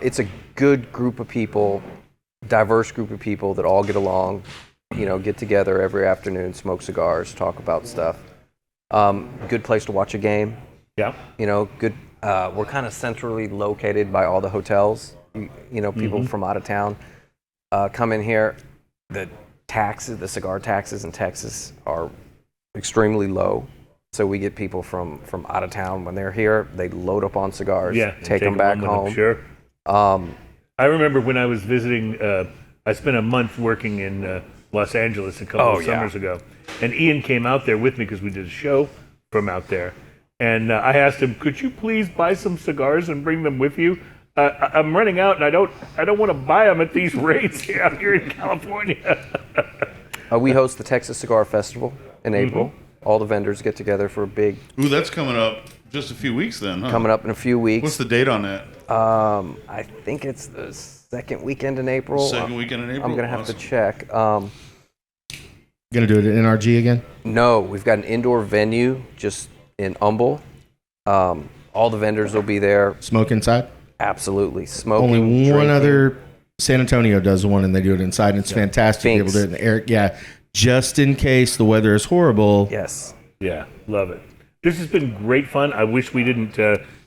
It's a good group of people, diverse group of people that all get along. get together every afternoon, smoke cigars, talk about stuff. Good place to watch a game. Yeah. Good. We're kind of centrally located by all the hotels. People from out of town come in here. The cigar taxes in Texas are extremely low. So we get people from out of town. When they're here, they load up on cigars, take them back home. Sure. I remember when I was visiting, I spent a month working in Los Angeles a couple of summers ago. And Ian came out there with me because we did a show from out there. And I asked him, could you please buy some cigars and bring them with you? I'm running out, and I don't want to buy them at these rates out here in California. We host the Texas Cigar Festival in April. All the vendors get together for a big... Ooh, that's coming up just a few weeks then, huh? Coming up in a few weeks. What's the date on that? I think it's the second weekend in April. Second weekend in April? I'm going to have to check. Going to do it at NRG again? No, we've got an indoor venue just in Humble. All the vendors will be there. Smoke inside? Absolutely. Smoking, Only one drinking. other... San Antonio does one, and they do it inside, and it's fantastic to be able to do it in the air. Yeah, just in case the weather is horrible. Yes. Yeah, love it. This has been great fun. I wish we didn't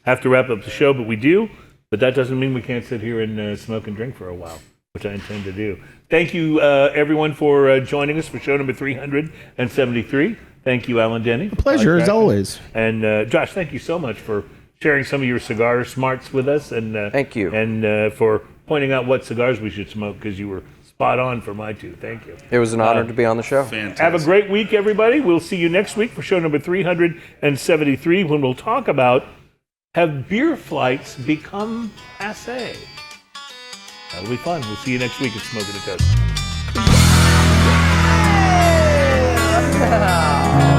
have to wrap up the show, but we do. But that doesn't mean we can't sit here and smoke and drink for a while, which I intend to do. Thank you, everyone, for joining us for show number 373. Thank you, Alan Denny. A pleasure, as always. And Josh, thank you so much for sharing some of your cigar smarts with us. And thank you. And for pointing out what cigars we should smoke, because you were spot on for my two. Thank you. It was an honor to be on the show. Fantastic. Have a great week, everybody. We'll see you next week for show number 373, when we'll talk about, have beer flights become passé? That'll be fun. We'll see you next week at Smoking a Toast. Yeah!